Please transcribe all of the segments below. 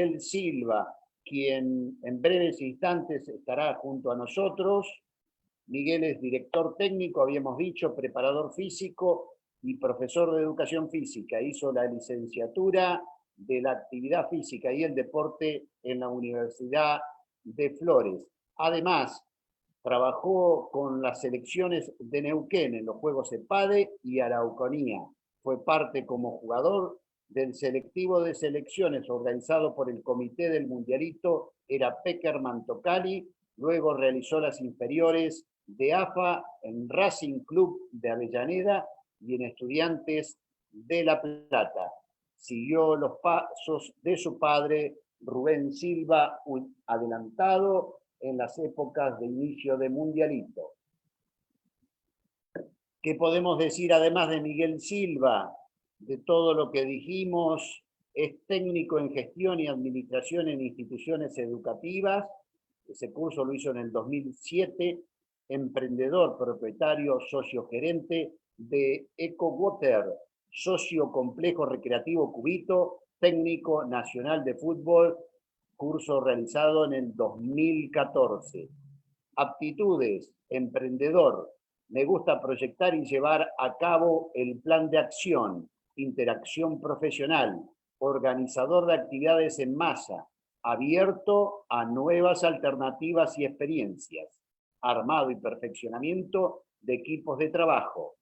Miguel Silva, quien en breves instantes estará junto a nosotros. Miguel es director técnico, habíamos dicho, preparador físico y profesor de educación física. Hizo la licenciatura de la actividad física y el deporte en la Universidad de Flores. Además, trabajó con las selecciones de Neuquén en los Juegos EPADE y Araucanía. Fue parte como jugador del selectivo de selecciones organizado por el Comité del Mundialito, era Peckerman Tocali. Luego realizó las inferiores de AFA en Racing Club de Avellaneda y en Estudiantes de La Plata. Siguió los pasos de su padre, Rubén Silva, un adelantado en las épocas de inicio de Mundialito. ¿Qué podemos decir además de Miguel Silva? De todo lo que dijimos, es técnico en gestión y administración en instituciones educativas. Ese curso lo hizo en el 2007. Emprendedor, propietario, socio gerente de EcoWater, socio complejo recreativo Cubito, técnico nacional de fútbol, curso realizado en el 2014. Aptitudes, emprendedor, me gusta proyectar y llevar a cabo el plan de acción, interacción profesional, organizador de actividades en masa, abierto a nuevas alternativas y experiencias, armado y perfeccionamiento de equipos de trabajo,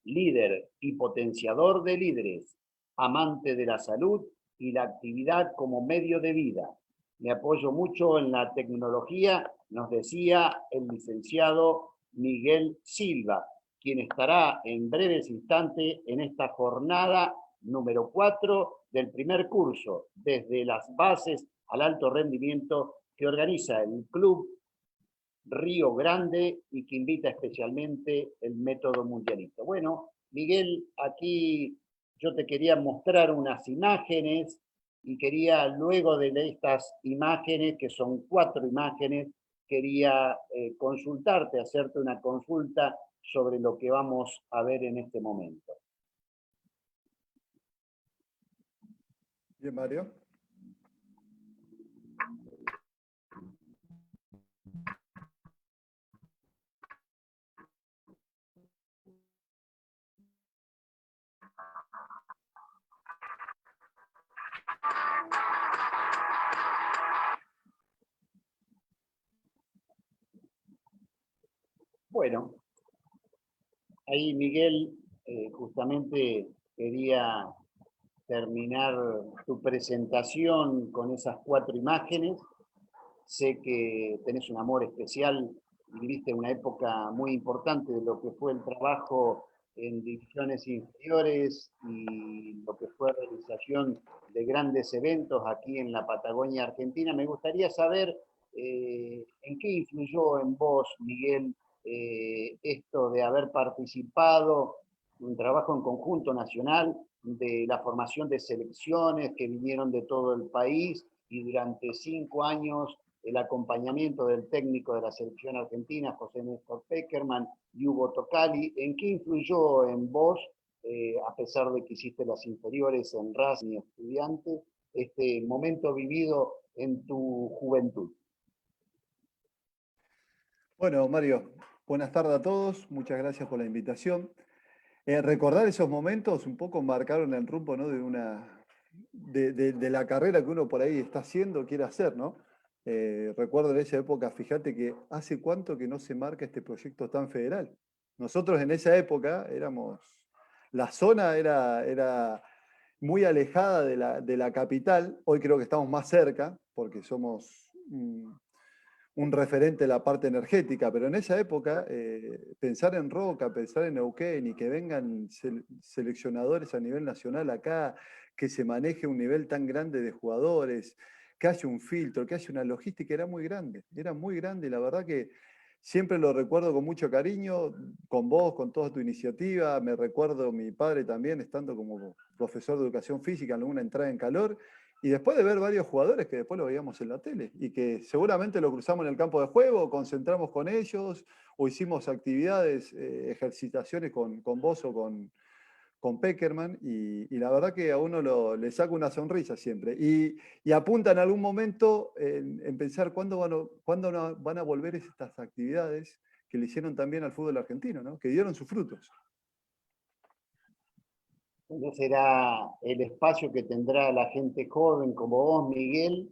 líder y potenciador de líderes, amante de la salud y la actividad como medio de vida. Me apoyo mucho en la tecnología, nos decía el licenciado Miguel Silva, quien estará en breves instantes en esta jornada número 4 del primer curso, desde las bases al alto rendimiento, que organiza el Club Río Grande y que invita especialmente el método mundialista. Bueno, Miguel, aquí yo te quería mostrar unas imágenes y quería, luego de estas imágenes, que son 4 imágenes, quería consultarte, hacerte una consulta sobre lo que vamos a ver en este momento. Bien, Mario. Bueno, ahí Miguel, justamente quería terminar tu presentación con esas 4 imágenes. Sé que tenés un amor especial y viviste una época muy importante de lo que fue el trabajo en divisiones inferiores y lo que fue realización de grandes eventos aquí en la Patagonia Argentina. Me gustaría saber en qué influyó en vos, Miguel, esto de haber participado en un trabajo en conjunto nacional, de la formación de selecciones que vinieron de todo el país y durante 5 años el acompañamiento del técnico de la selección argentina, José Néstor Peckerman y Hugo Tocali. ¿En qué influyó en vos, a pesar de que hiciste las inferiores en Racing y Estudiantes, este momento vivido en tu juventud? Bueno, Mario, buenas tardes a todos. Muchas gracias por la invitación. Recordar esos momentos un poco marcaron el rumbo, ¿no? de la carrera que uno por ahí está haciendo, quiere hacer, ¿no? Recuerdo en esa época, fíjate que hace cuánto que no se marca este proyecto tan federal. Nosotros en esa época la zona era muy alejada de la capital. Hoy creo que estamos más cerca porque somos un referente de la parte energética, pero en esa época pensar en Roca, pensar en Neuquén y que vengan seleccionadores a nivel nacional acá, que se maneje un nivel tan grande de jugadores, que haya un filtro, que haya una logística, era muy grande y la verdad que siempre lo recuerdo con mucho cariño, con vos, con toda tu iniciativa. Me recuerdo mi padre también estando como profesor de educación física en alguna entrada en calor. Y después de ver varios jugadores que después lo veíamos en la tele y que seguramente lo cruzamos en el campo de juego, concentramos con ellos o hicimos actividades, ejercitaciones con vos o con Peckerman y la verdad que a uno le saca una sonrisa siempre. Y apunta en algún momento en pensar cuándo van a volver estas actividades que le hicieron también al fútbol argentino, ¿no? Que dieron sus frutos. Ese será el espacio que tendrá la gente joven como vos, Miguel,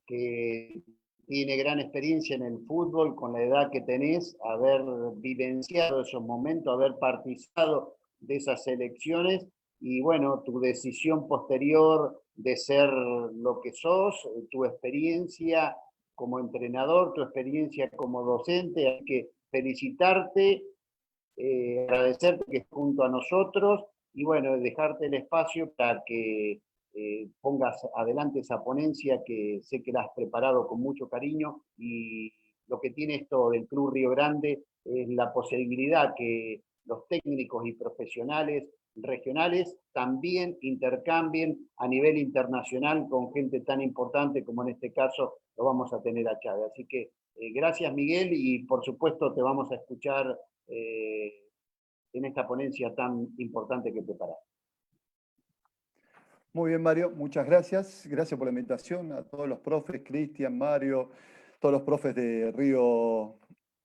que tiene gran experiencia en el fútbol con la edad que tenés, haber vivenciado esos momentos, haber participado de esas elecciones y bueno, tu decisión posterior de ser lo que sos, tu experiencia como entrenador, tu experiencia como docente, hay que felicitarte, agradecerte que estés junto a nosotros y bueno, dejarte el espacio para que pongas adelante esa ponencia que sé que la has preparado con mucho cariño y lo que tiene esto del Club Río Grande es la posibilidad que los técnicos y profesionales regionales también intercambien a nivel internacional con gente tan importante como en este caso lo vamos a tener a Chávez. Así que gracias Miguel y por supuesto te vamos a escuchar en esta ponencia tan importante que preparaste. Muy bien, Mario, muchas gracias. Gracias por la invitación a todos los profes, Cristian, Mario, todos los profes de Río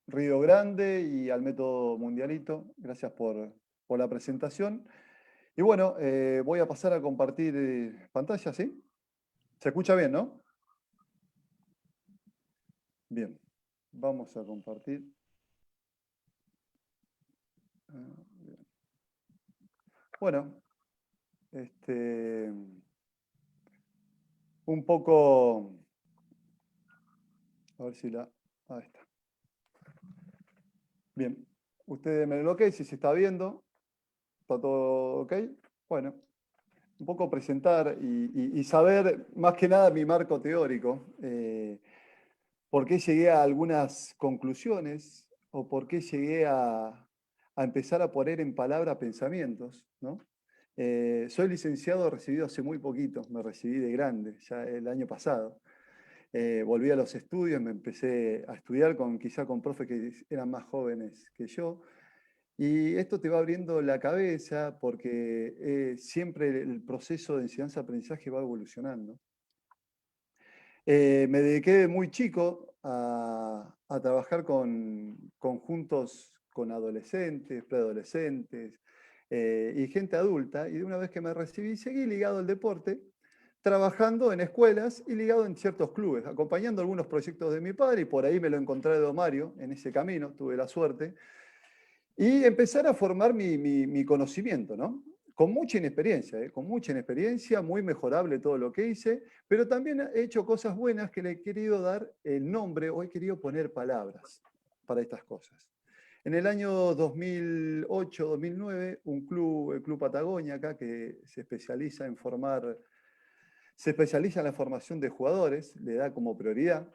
Grande y al Método Mundialito. Gracias por la presentación. Y bueno, voy a pasar a compartir pantalla, ¿sí? ¿Se escucha bien, no? Bien, vamos a compartir. Bien. Bueno, un poco, a ver si ahí está. Bien, ustedes me lo ok, si se está viendo, está todo ok. Bueno, un poco presentar y saber más que nada mi marco teórico, por qué llegué a algunas conclusiones o por qué llegué a empezar a poner en palabra pensamientos, ¿no? Soy licenciado recibido hace muy poquito, me recibí de grande, ya el año pasado. Volví a los estudios, me empecé a estudiar quizá con profes que eran más jóvenes que yo. Y esto te va abriendo la cabeza porque siempre el proceso de enseñanza-aprendizaje va evolucionando. Me dediqué de muy chico a trabajar con conjuntos con adolescentes, preadolescentes y gente adulta. Y de una vez que me recibí, seguí ligado al deporte, trabajando en escuelas y ligado en ciertos clubes, acompañando algunos proyectos de mi padre, y por ahí me lo encontré de Mario en ese camino, tuve la suerte, y empezar a formar mi conocimiento, ¿no? Con mucha inexperiencia, muy mejorable todo lo que hice, pero también he hecho cosas buenas que le he querido dar el nombre o he querido poner palabras para estas cosas. En el año 2008-2009, el Club Patagonia acá, que se especializa en la formación de jugadores, le da como prioridad,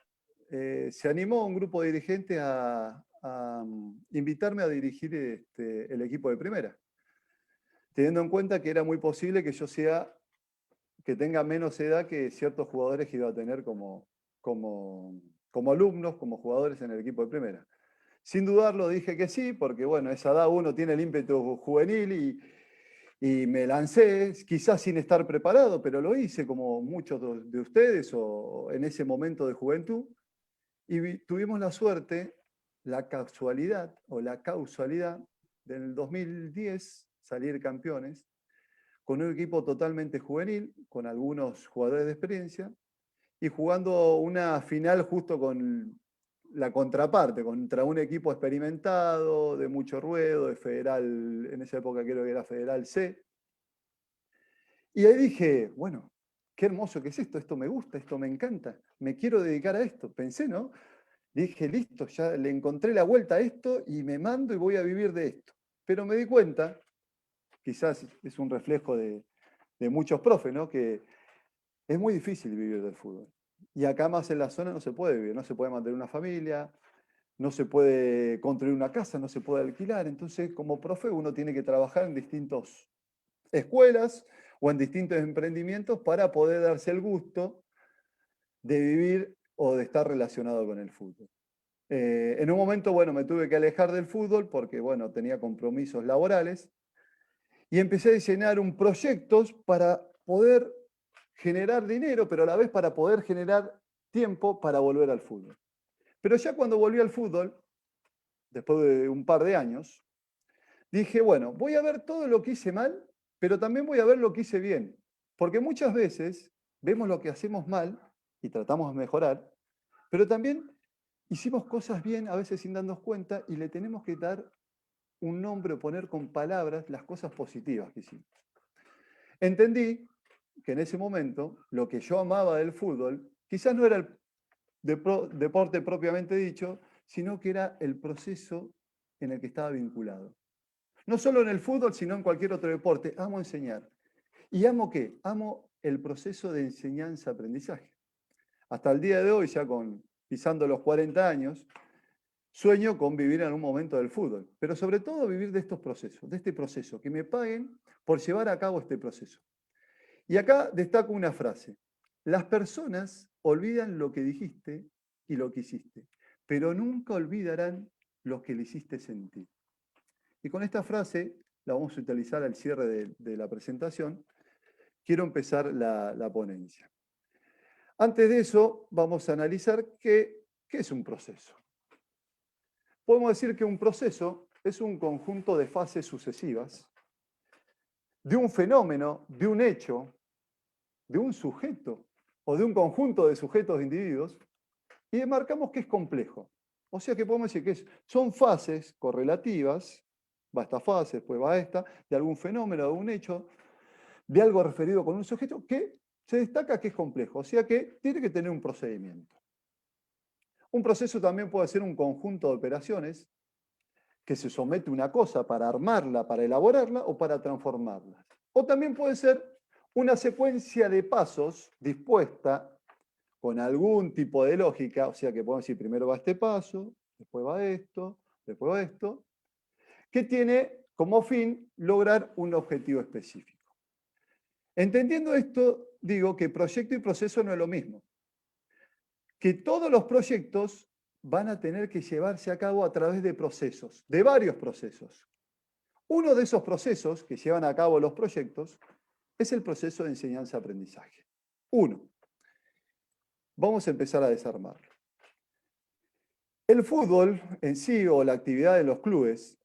se animó un grupo de dirigentes a invitarme a dirigir el equipo de primera, teniendo en cuenta que era muy posible que que tenga menos edad que ciertos jugadores que iba a tener como alumnos, como jugadores en el equipo de primera. Sin dudarlo dije que sí, porque bueno, a esa edad uno tiene el ímpetu juvenil y me lancé, quizás sin estar preparado, pero lo hice como muchos de ustedes o en ese momento de juventud. Y tuvimos la suerte, la casualidad o la causalidad del 2010 salir campeones con un equipo totalmente juvenil, con algunos jugadores de experiencia y jugando una final justo con la contraparte, contra un equipo experimentado, de mucho ruedo, de Federal, en esa época creo que era Federal C. Y ahí dije, bueno, qué hermoso que es esto me gusta, esto me encanta, me quiero dedicar a esto. Pensé, ¿no? Dije, listo, ya le encontré la vuelta a esto y me mando y voy a vivir de esto. Pero me di cuenta, quizás es un reflejo de muchos profes, ¿no? Que es muy difícil vivir del fútbol. Y acá más en la zona no se puede vivir, no se puede mantener una familia, no se puede construir una casa, no se puede alquilar. Entonces, como profe, uno tiene que trabajar en distintas escuelas o en distintos emprendimientos para poder darse el gusto de vivir o de estar relacionado con el fútbol. En un momento, bueno, me tuve que alejar del fútbol porque, bueno, tenía compromisos laborales. y empecé a diseñar un proyectos para poder generar dinero, pero a la vez para poder generar tiempo para volver al fútbol. Pero ya cuando volví al fútbol, después de un par de años, dije, bueno, voy a ver todo lo que hice mal, pero también voy a ver lo que hice bien. Porque muchas veces vemos lo que hacemos mal y tratamos de mejorar, pero también hicimos cosas bien a veces sin darnos cuenta y le tenemos que dar un nombre o poner con palabras las cosas positivas que hicimos. Entendí que en ese momento lo que yo amaba del fútbol quizás no era el deporte propiamente dicho, sino que era el proceso en el que estaba vinculado. No solo en el fútbol, sino en cualquier otro deporte. Amo enseñar. ¿Y amo qué? Amo el proceso de enseñanza-aprendizaje. Hasta el día de hoy, ya pisando los 40 años, sueño con vivir en un momento del fútbol, pero sobre todo vivir de estos procesos, de este proceso, que me paguen por llevar a cabo este proceso. Y acá destaco una frase. Las personas olvidan lo que dijiste y lo que hiciste, pero nunca olvidarán lo que le hiciste sentir. Y con esta frase, la vamos a utilizar al cierre de la presentación, quiero empezar la ponencia. Antes de eso, vamos a analizar qué es un proceso. Podemos decir que un proceso es un conjunto de fases sucesivas de un fenómeno, de un hecho, de un sujeto o de un conjunto de sujetos de individuos y demarcamos que es complejo. O sea que podemos decir que son fases correlativas, va esta fase, después va esta, de algún fenómeno, de un hecho, de algo referido con un sujeto que se destaca que es complejo, o sea que tiene que tener un procedimiento. Un proceso también puede ser un conjunto de operaciones que se somete a una cosa para armarla, para elaborarla o para transformarla. O también puede ser una secuencia de pasos dispuesta con algún tipo de lógica, o sea que podemos decir primero va este paso, después va esto, después va esto, que tiene como fin lograr un objetivo específico. Entendiendo esto, digo que proyecto y proceso no es lo mismo. Que todos los proyectos van a tener que llevarse a cabo a través de procesos, de varios procesos. Uno de esos procesos que llevan a cabo los proyectos es el proceso de enseñanza-aprendizaje. Uno. Vamos a empezar a desarmarlo. El fútbol en sí o la actividad de los clubes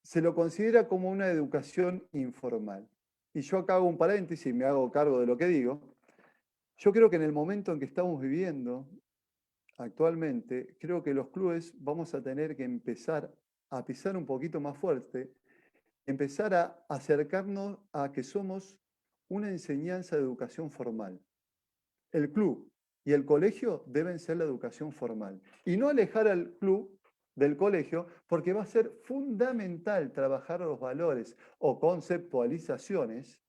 se lo considera como una educación informal. Y yo acá hago un paréntesis y me hago cargo de lo que digo. Yo creo que en el momento en que estamos viviendo actualmente, creo que los clubes vamos a tener que empezar a pisar un poquito más fuerte, empezar a acercarnos a que somos una enseñanza de educación formal. El club y el colegio deben ser la educación formal. Y no alejar al club del colegio, porque va a ser fundamental trabajar los valores o conceptualizaciones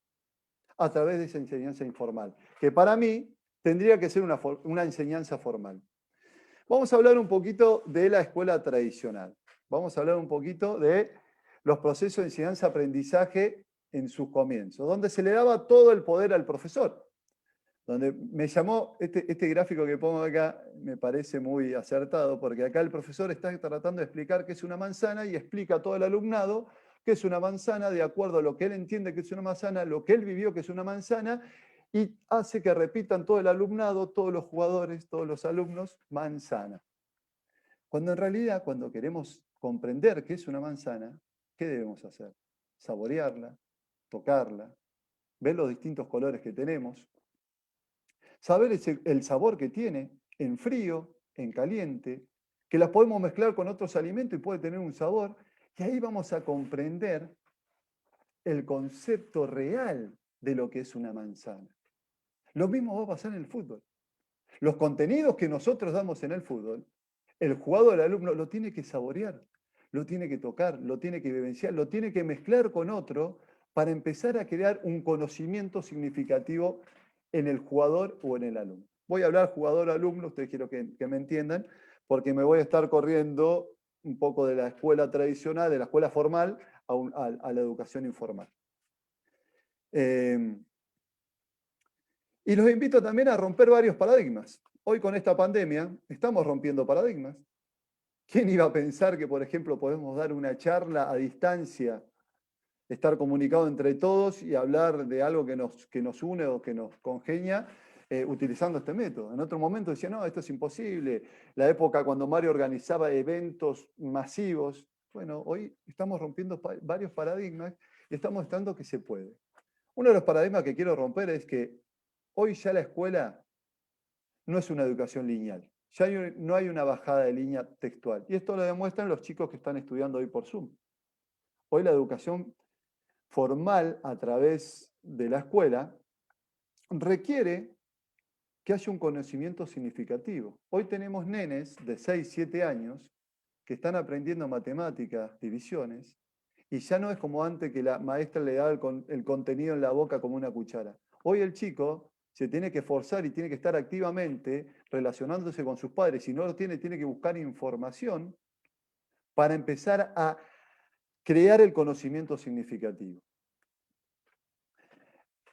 a través de esa enseñanza informal, que para mí tendría que ser una enseñanza formal. Vamos a hablar un poquito de la escuela tradicional. Vamos a hablar un poquito de los procesos de enseñanza-aprendizaje en sus comienzos, donde se le daba todo el poder al profesor. Donde me llamó, este gráfico que pongo acá me parece muy acertado, porque acá el profesor está tratando de explicar qué es una manzana y explica a todo el alumnado qué es una manzana de acuerdo a lo que él entiende que es una manzana, lo que él vivió que es una manzana, y hace que repitan todo el alumnado, todos los jugadores, todos los alumnos, manzana. Cuando en realidad, cuando queremos comprender qué es una manzana, ¿qué debemos hacer? Saborearla, tocarla, ver los distintos colores que tenemos, saber el sabor que tiene en frío, en caliente, que las podemos mezclar con otros alimentos y puede tener un sabor, y ahí vamos a comprender el concepto real de lo que es una manzana. Lo mismo va a pasar en el fútbol. Los contenidos que nosotros damos en el fútbol, el jugador, el alumno, lo tiene que saborear, lo tiene que tocar, lo tiene que vivenciar, lo tiene que mezclar con otro para empezar a crear un conocimiento significativo en el jugador o en el alumno. Voy a hablar jugador-alumno, ustedes quiero que me entiendan, porque me voy a estar corriendo un poco de la escuela tradicional, de la escuela formal, a la educación informal. Y los invito también a romper varios paradigmas. Hoy con esta pandemia estamos rompiendo paradigmas. ¿Quién iba a pensar que, por ejemplo, podemos dar una charla a distancia estar comunicado entre todos y hablar de algo que nos une o que nos congenia, utilizando este método. En otro momento decía, no, esto es imposible. La época cuando Mario organizaba eventos masivos. Bueno, hoy estamos rompiendo varios paradigmas y estamos mostrando que se puede. Uno de los paradigmas que quiero romper es que hoy ya la escuela no es una educación lineal. Ya no hay una bajada de línea textual. Y esto lo demuestran los chicos que están estudiando hoy por Zoom. Hoy la educación formal a través de la escuela requiere que haya un conocimiento significativo. Hoy tenemos nenes de 6, 7 años que están aprendiendo matemáticas, divisiones, y ya no es como antes que la maestra le daba el contenido en la boca como una cuchara. Hoy el chico se tiene que forzar y tiene que estar activamente relacionándose con sus padres. Si no lo tiene, tiene que buscar información para empezar a crear el conocimiento significativo.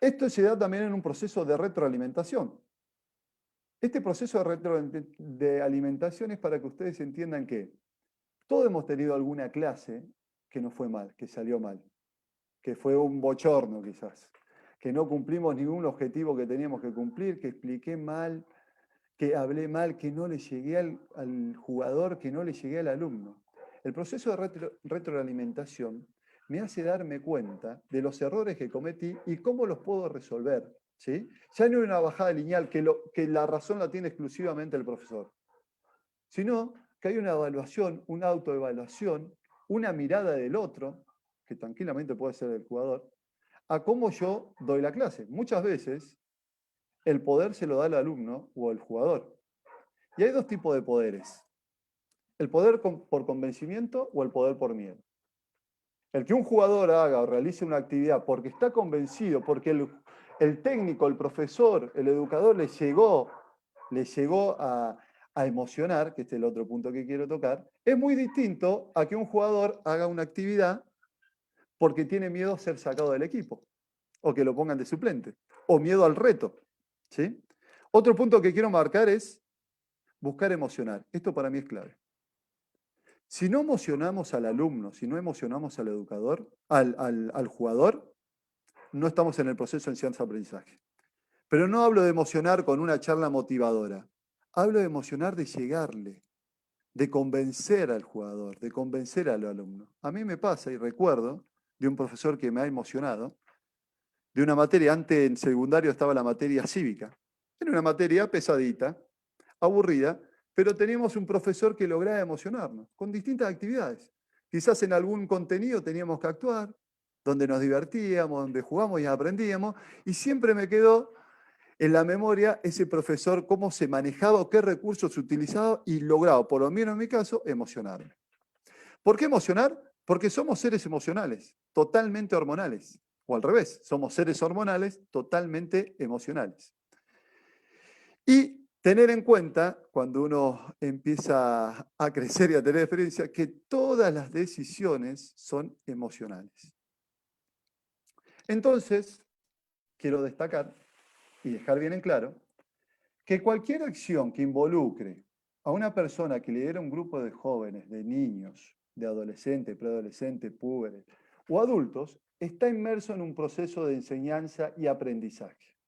Esto se da también en un proceso de retroalimentación. Este proceso de retroalimentación es para que ustedes entiendan que todos hemos tenido alguna clase que nos fue mal, que salió mal, que fue un bochorno quizás, que no cumplimos ningún objetivo que teníamos que cumplir, que expliqué mal, que hablé mal, que no le llegué al jugador, que no le llegué al alumno. El proceso de retroalimentación me hace darme cuenta de los errores que cometí y cómo los puedo resolver. ¿Sí? Ya no hay una bajada lineal que la razón la tiene exclusivamente el profesor, sino que hay una evaluación, una autoevaluación, una mirada del otro, que tranquilamente puede ser el jugador, a cómo yo doy la clase. Muchas veces el poder se lo da el alumno o el jugador. Y hay dos tipos de poderes. El poder por convencimiento o el poder por miedo. El que un jugador haga o realice una actividad porque está convencido, porque el técnico, el profesor, el educador le llegó a emocionar, que este es el otro punto que quiero tocar, es muy distinto a que un jugador haga una actividad porque tiene miedo a ser sacado del equipo, o que lo pongan de suplente, o miedo al reto. ¿Sí? Otro punto que quiero marcar es buscar emocionar. Esto para mí es clave. Si no emocionamos al alumno, si no emocionamos al educador, al jugador, no estamos en el proceso de enseñanza-aprendizaje. Pero no hablo de emocionar con una charla motivadora. Hablo de emocionar de llegarle, de convencer al jugador, de convencer al alumno. A mí me pasa, y recuerdo, de un profesor que me ha emocionado, de una materia, antes en secundario estaba la materia cívica. Era una materia pesadita, aburrida, pero teníamos un profesor que lograba emocionarnos con distintas actividades. Quizás en algún contenido teníamos que actuar, donde nos divertíamos, donde jugamos y aprendíamos, y siempre me quedó en la memoria ese profesor, cómo se manejaba, qué recursos utilizaba y lograba, por lo menos en mi caso, emocionarme. ¿Por qué emocionar? Porque somos seres emocionales, totalmente hormonales. O al revés, somos seres hormonales totalmente emocionales. Y tener en cuenta, cuando uno empieza a crecer y a tener experiencia, que todas las decisiones son emocionales. Entonces, quiero destacar y dejar bien en claro que cualquier acción que involucre a una persona que lidera un grupo de jóvenes, de niños, de adolescentes, preadolescentes, púberes o adultos, está inmerso en un proceso de enseñanza y aprendizaje.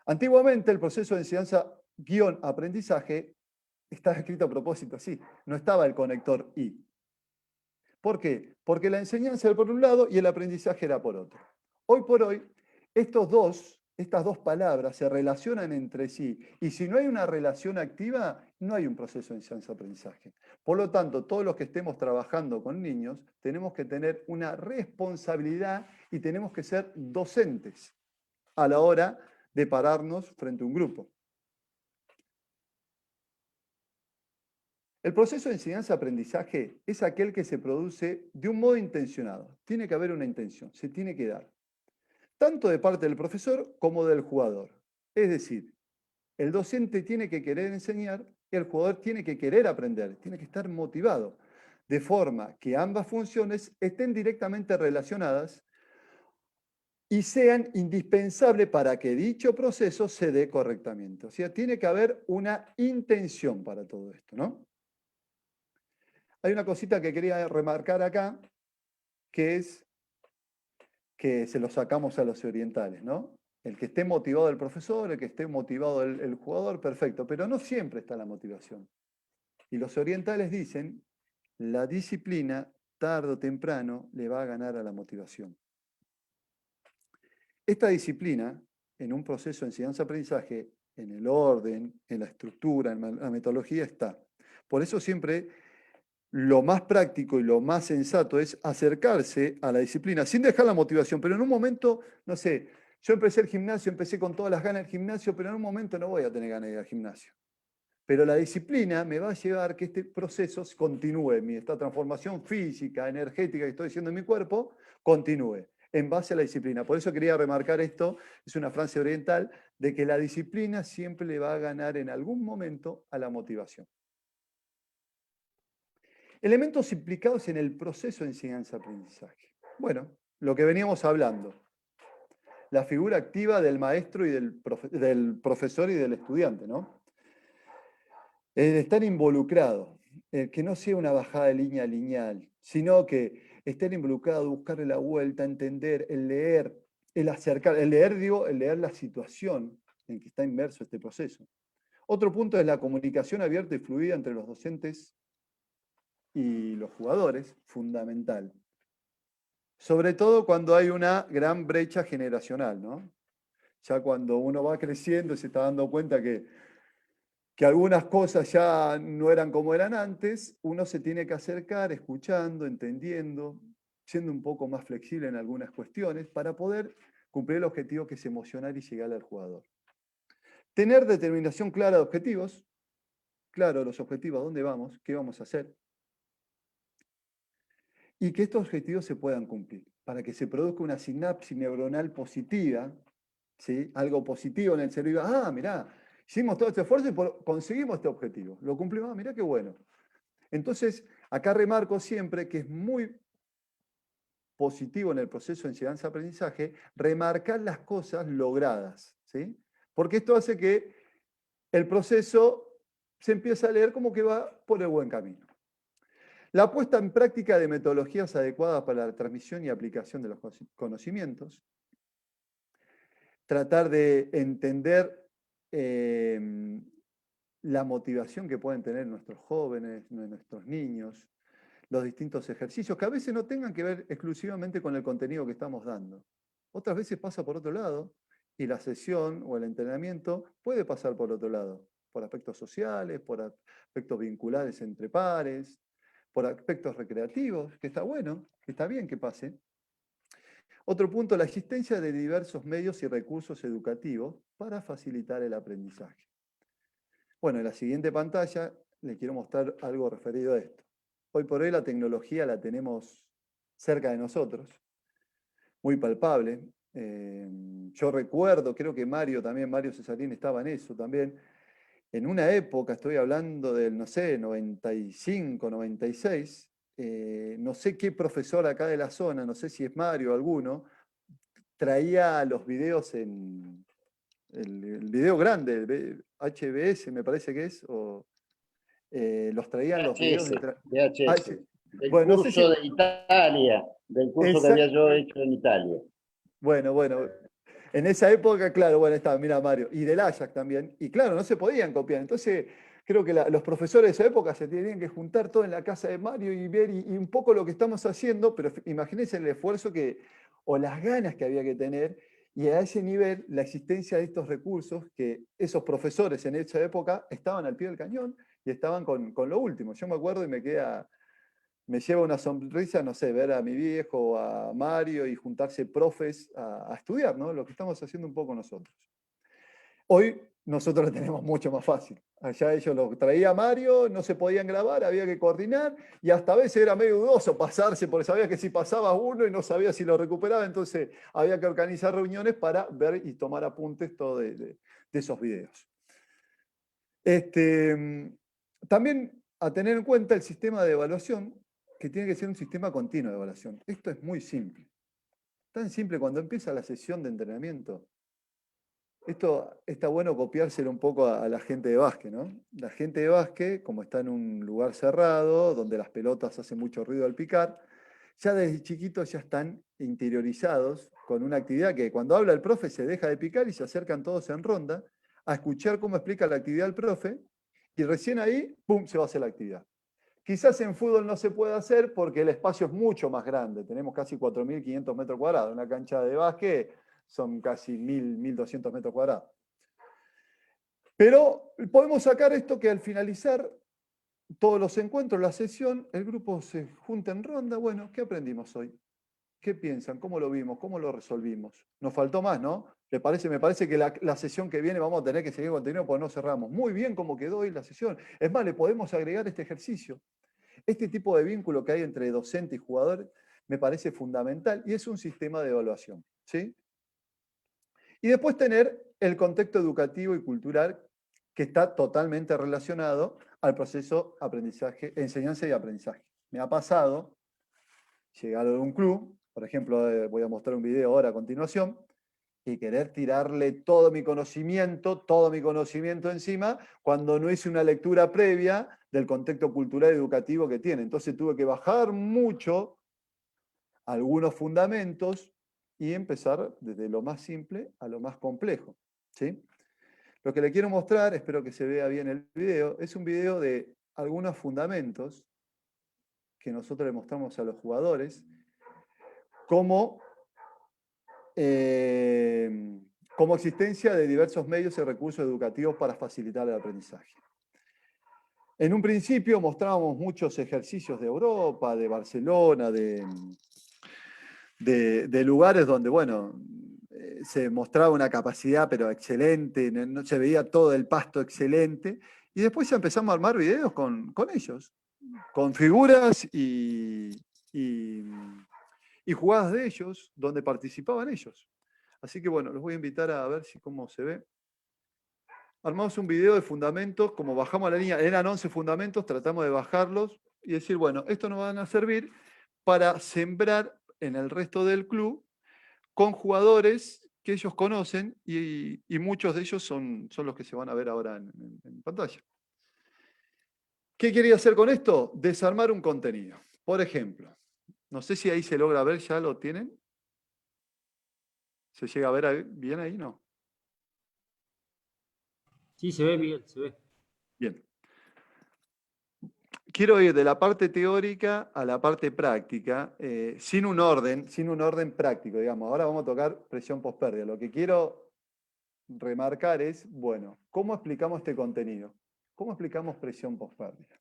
Antiguamente el proceso de enseñanza-aprendizaje estaba escrito a propósito así, no estaba el conector I. ¿Por qué? Porque la enseñanza era por un lado y el aprendizaje era por otro. Hoy por hoy, estas dos palabras se relacionan entre sí y si no hay una relación activa, no hay un proceso de enseñanza-aprendizaje. Por lo tanto, todos los que estemos trabajando con niños tenemos que tener una responsabilidad y tenemos que ser docentes a la hora de pararnos frente a un grupo. El proceso de enseñanza-aprendizaje es aquel que se produce de un modo intencionado. Tiene que haber una intención, se tiene que dar. Tanto de parte del profesor como del jugador. Es decir, el docente tiene que querer enseñar y el jugador tiene que querer aprender, tiene que estar motivado, de forma que ambas funciones estén directamente relacionadas y sean indispensables para que dicho proceso se dé correctamente. O sea, tiene que haber una intención para todo esto, ¿no? Hay una cosita que quería remarcar acá, que es que se lo sacamos a los orientales, ¿no? El que esté motivado el profesor, el que esté motivado el jugador, perfecto, pero no siempre está la motivación. Y los orientales dicen, la disciplina, tarde o temprano, le va a ganar a la motivación. Esta disciplina, en un proceso de enseñanza-aprendizaje, en el orden, en la estructura, en la metodología, está. Por eso siempre lo más práctico y lo más sensato es acercarse a la disciplina, sin dejar la motivación, pero en un momento, no sé, yo empecé el gimnasio, empecé con todas las ganas del gimnasio, pero en un momento no voy a tener ganas de ir al gimnasio. Pero la disciplina me va a llevar que este proceso continúe, esta transformación física, energética que estoy haciendo en mi cuerpo, continúe en base a la disciplina. Por eso quería remarcar esto, es una frase oriental, de que la disciplina siempre le va a ganar en algún momento a la motivación. Elementos implicados en el proceso de enseñanza-aprendizaje. Bueno, lo que veníamos hablando. La figura activa del maestro y del profesor y del estudiante, ¿no? El estar involucrado, que no sea una bajada de línea lineal, sino que estar involucrado, buscarle la vuelta, entender, el leer, el acercar, el leer la situación en que está inmerso este proceso. Otro punto es la comunicación abierta y fluida entre los docentes y los jugadores, fundamental. Sobre todo cuando hay una gran brecha generacional, ¿no? Ya cuando uno va creciendo y se está dando cuenta que algunas cosas ya no eran como eran antes, uno se tiene que acercar escuchando, entendiendo, siendo un poco más flexible en algunas cuestiones para poder cumplir el objetivo que es emocionar y llegar al jugador. Tener determinación clara de objetivos, claro los objetivos, a dónde vamos, qué vamos a hacer, y que estos objetivos se puedan cumplir, para que se produzca una sinapsis neuronal positiva, ¿sí? Algo positivo en el cerebro. Ah, mirá, hicimos todo este esfuerzo y conseguimos este objetivo. Lo cumplimos, ah, mirá qué bueno. Entonces, acá remarco siempre que es muy positivo en el proceso de enseñanza-aprendizaje remarcar las cosas logradas, ¿sí? Porque esto hace que el proceso se empiece a leer como que va por el buen camino. La puesta en práctica de metodologías adecuadas para la transmisión y aplicación de los conocimientos. Tratar de entender la motivación que pueden tener nuestros jóvenes, nuestros niños, los distintos ejercicios, que a veces no tengan que ver exclusivamente con el contenido que estamos dando. Otras veces pasa por otro lado y la sesión o el entrenamiento puede pasar por otro lado, por aspectos sociales, por aspectos vinculares entre pares, por aspectos recreativos, que está bueno, que está bien que pase. Otro punto, la existencia de diversos medios y recursos educativos para facilitar el aprendizaje. Bueno, en la siguiente pantalla les quiero mostrar algo referido a esto. Hoy por hoy la tecnología la tenemos cerca de nosotros, muy palpable. Yo recuerdo, creo que Mario Cesarín estaba en eso también. En una época, estoy hablando del, no sé, 95, 96, no sé qué profesor acá de la zona, no sé si es Mario o alguno, traía los videos en el video grande, el HBS me parece que es, o los traían los videos VHS, de... VHS. Del Bueno, no sé si... curso de Italia, del curso que había Exact... yo hecho en Italia. Bueno, en esa época, claro, bueno, estaba, mira Mario, y del Ajax también, y claro, no se podían copiar, entonces creo que los profesores de esa época se tenían que juntar todo en la casa de Mario y ver y un poco lo que estamos haciendo, pero imagínense el esfuerzo que, o las ganas que había que tener, y a ese nivel la existencia de estos recursos que esos profesores en esa época estaban al pie del cañón y estaban con lo último. Yo me acuerdo y me lleva una sonrisa, no sé, ver a mi viejo o a Mario y juntarse profes a estudiar, ¿no? Lo que estamos haciendo un poco nosotros. Hoy nosotros lo tenemos mucho más fácil. Allá ellos lo traía Mario, no se podían grabar, había que coordinar y hasta a veces era medio dudoso pasarse porque sabía que si pasaba uno y no sabía si lo recuperaba, entonces había que organizar reuniones para ver y tomar apuntes todo de esos videos. También a tener en cuenta el sistema de evaluación, que tiene que ser un sistema continuo de evaluación. Esto es muy simple. Tan simple cuando empieza la sesión de entrenamiento. Esto está bueno copiárselo un poco a la gente de básquet, ¿no? La gente de básquet, como está en un lugar cerrado, donde las pelotas hacen mucho ruido al picar, ya desde chiquitos ya están interiorizados con una actividad que cuando habla el profe se deja de picar y se acercan todos en ronda a escuchar cómo explica la actividad el profe y recién ahí, ¡pum!, se va a hacer la actividad. Quizás en fútbol no se puede hacer porque el espacio es mucho más grande. Tenemos casi 4.500 metros cuadrados. Una cancha de básquet son casi 1.200 metros cuadrados. Pero podemos sacar esto que al finalizar todos los encuentros, la sesión, el grupo se junta en ronda. Bueno, ¿qué aprendimos hoy? ¿Qué piensan? ¿Cómo lo vimos? ¿Cómo lo resolvimos? Nos faltó más, ¿no? Me parece que la sesión que viene vamos a tener que seguir contenido porque no cerramos. Muy bien cómo quedó hoy la sesión. Es más, le podemos agregar este ejercicio. Este tipo de vínculo que hay entre docente y jugador me parece fundamental y es un sistema de evaluación, ¿sí? Y después tener el contexto educativo y cultural que está totalmente relacionado al proceso aprendizaje, enseñanza y aprendizaje. Me ha pasado llegar a un club, por ejemplo, voy a mostrar un video ahora a continuación, y querer tirarle todo mi conocimiento encima, cuando no hice una lectura previa del contexto cultural y educativo que tiene. Entonces tuve que bajar mucho algunos fundamentos y empezar desde lo más simple a lo más complejo, ¿sí? Lo que le quiero mostrar, espero que se vea bien el video, es un video de algunos fundamentos que nosotros le mostramos a los jugadores como, como existencia de diversos medios y recursos educativos para facilitar el aprendizaje. En un principio mostrábamos muchos ejercicios de Europa, de Barcelona, de lugares donde, bueno, se mostraba una capacidad pero excelente, no se veía todo el pasto excelente, y después ya empezamos a armar videos con ellos, con figuras y jugadas de ellos, donde participaban ellos. Así que bueno, los voy a invitar a ver si cómo se ve. Armamos un video de fundamentos, como bajamos la línea, eran 11 fundamentos, tratamos de bajarlos y decir, bueno, esto nos van a servir para sembrar en el resto del club con jugadores que ellos conocen y muchos de ellos son los que se van a ver ahora en pantalla. ¿Qué quería hacer con esto? Desarmar un contenido. Por ejemplo, no sé si ahí se logra ver, ¿ya lo tienen? ¿Se llega a ver bien ahí? No. Sí, se ve bien, se ve. Bien. Quiero ir de la parte teórica a la parte práctica, sin un orden práctico, digamos. Ahora vamos a tocar presión postpérdida. Lo que quiero remarcar es, bueno, ¿cómo explicamos este contenido? ¿Cómo explicamos presión postpérdida?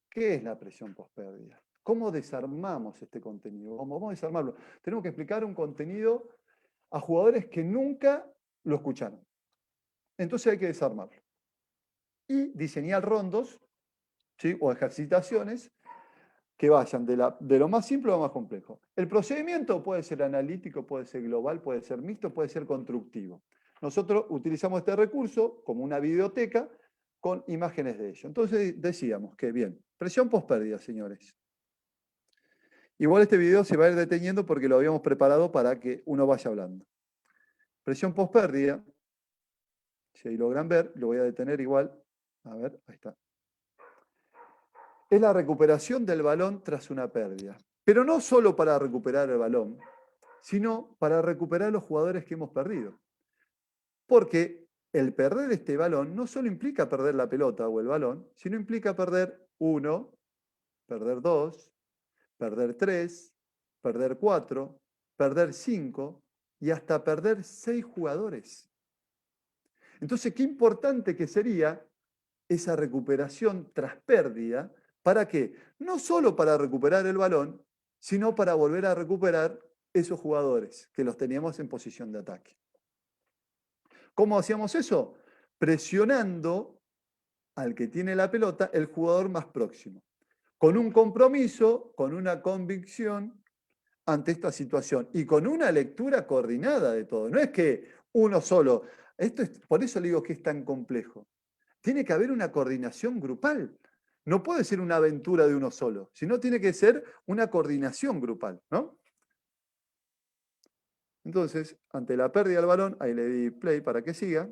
¿Qué es la presión postpérdida? ¿Cómo desarmamos este contenido? Vamos a desarmarlo. Tenemos que explicar un contenido a jugadores que nunca lo escucharon. Entonces hay que desarmarlo. Y diseñar rondos, ¿sí?, o ejercitaciones que vayan de lo más simple a lo más complejo. El procedimiento puede ser analítico, puede ser global, puede ser mixto, puede ser constructivo. Nosotros utilizamos este recurso como una videoteca con imágenes de ello. Entonces decíamos que, bien, presión postpérdida, señores. Igual este video se va a ir deteniendo porque lo habíamos preparado para que uno vaya hablando. Presión postpérdida, si ahí logran ver, lo voy a detener igual. A ver, ahí está. Es la recuperación del balón tras una pérdida. Pero no solo para recuperar el balón, sino para recuperar los jugadores que hemos perdido. Porque el perder este balón no solo implica perder la pelota o el balón, sino implica perder 1, perder 2, perder 3, perder 4, perder 5 y hasta perder 6 jugadores. Entonces, qué importante que sería esa recuperación tras pérdida. ¿Para qué? No solo para recuperar el balón, sino para volver a recuperar esos jugadores que los teníamos en posición de ataque. ¿Cómo hacíamos eso? Presionando al que tiene la pelota, el jugador más próximo, con un compromiso, con una convicción ante esta situación y con una lectura coordinada de todo. No es que uno solo, por eso le digo que es tan complejo. Tiene que haber una coordinación grupal. No puede ser una aventura de uno solo, sino tiene que ser una coordinación grupal, ¿no? Entonces, ante la pérdida del balón, ahí le di play para que siga.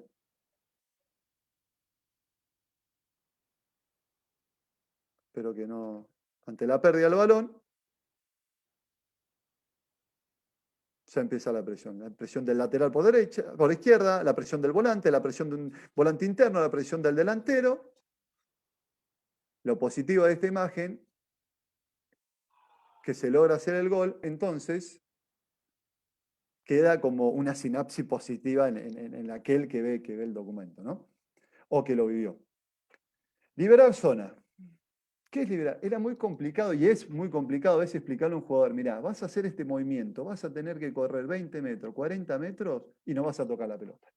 Espero que no. Ante la pérdida del balón, ya empieza la presión del lateral por derecha, por izquierda, la presión del volante, la presión de un volante interno, la presión del delantero. Lo positivo de esta imagen, que se logra hacer el gol, entonces queda como una sinapsis positiva en aquel que ve el documento, ¿no? O que lo vivió. Liberar zona. ¿Qué es liberar? Era muy complicado y es muy complicado a veces explicarle a un jugador, mirá, vas a hacer este movimiento, vas a tener que correr 20 metros, 40 metros y no vas a tocar la pelota.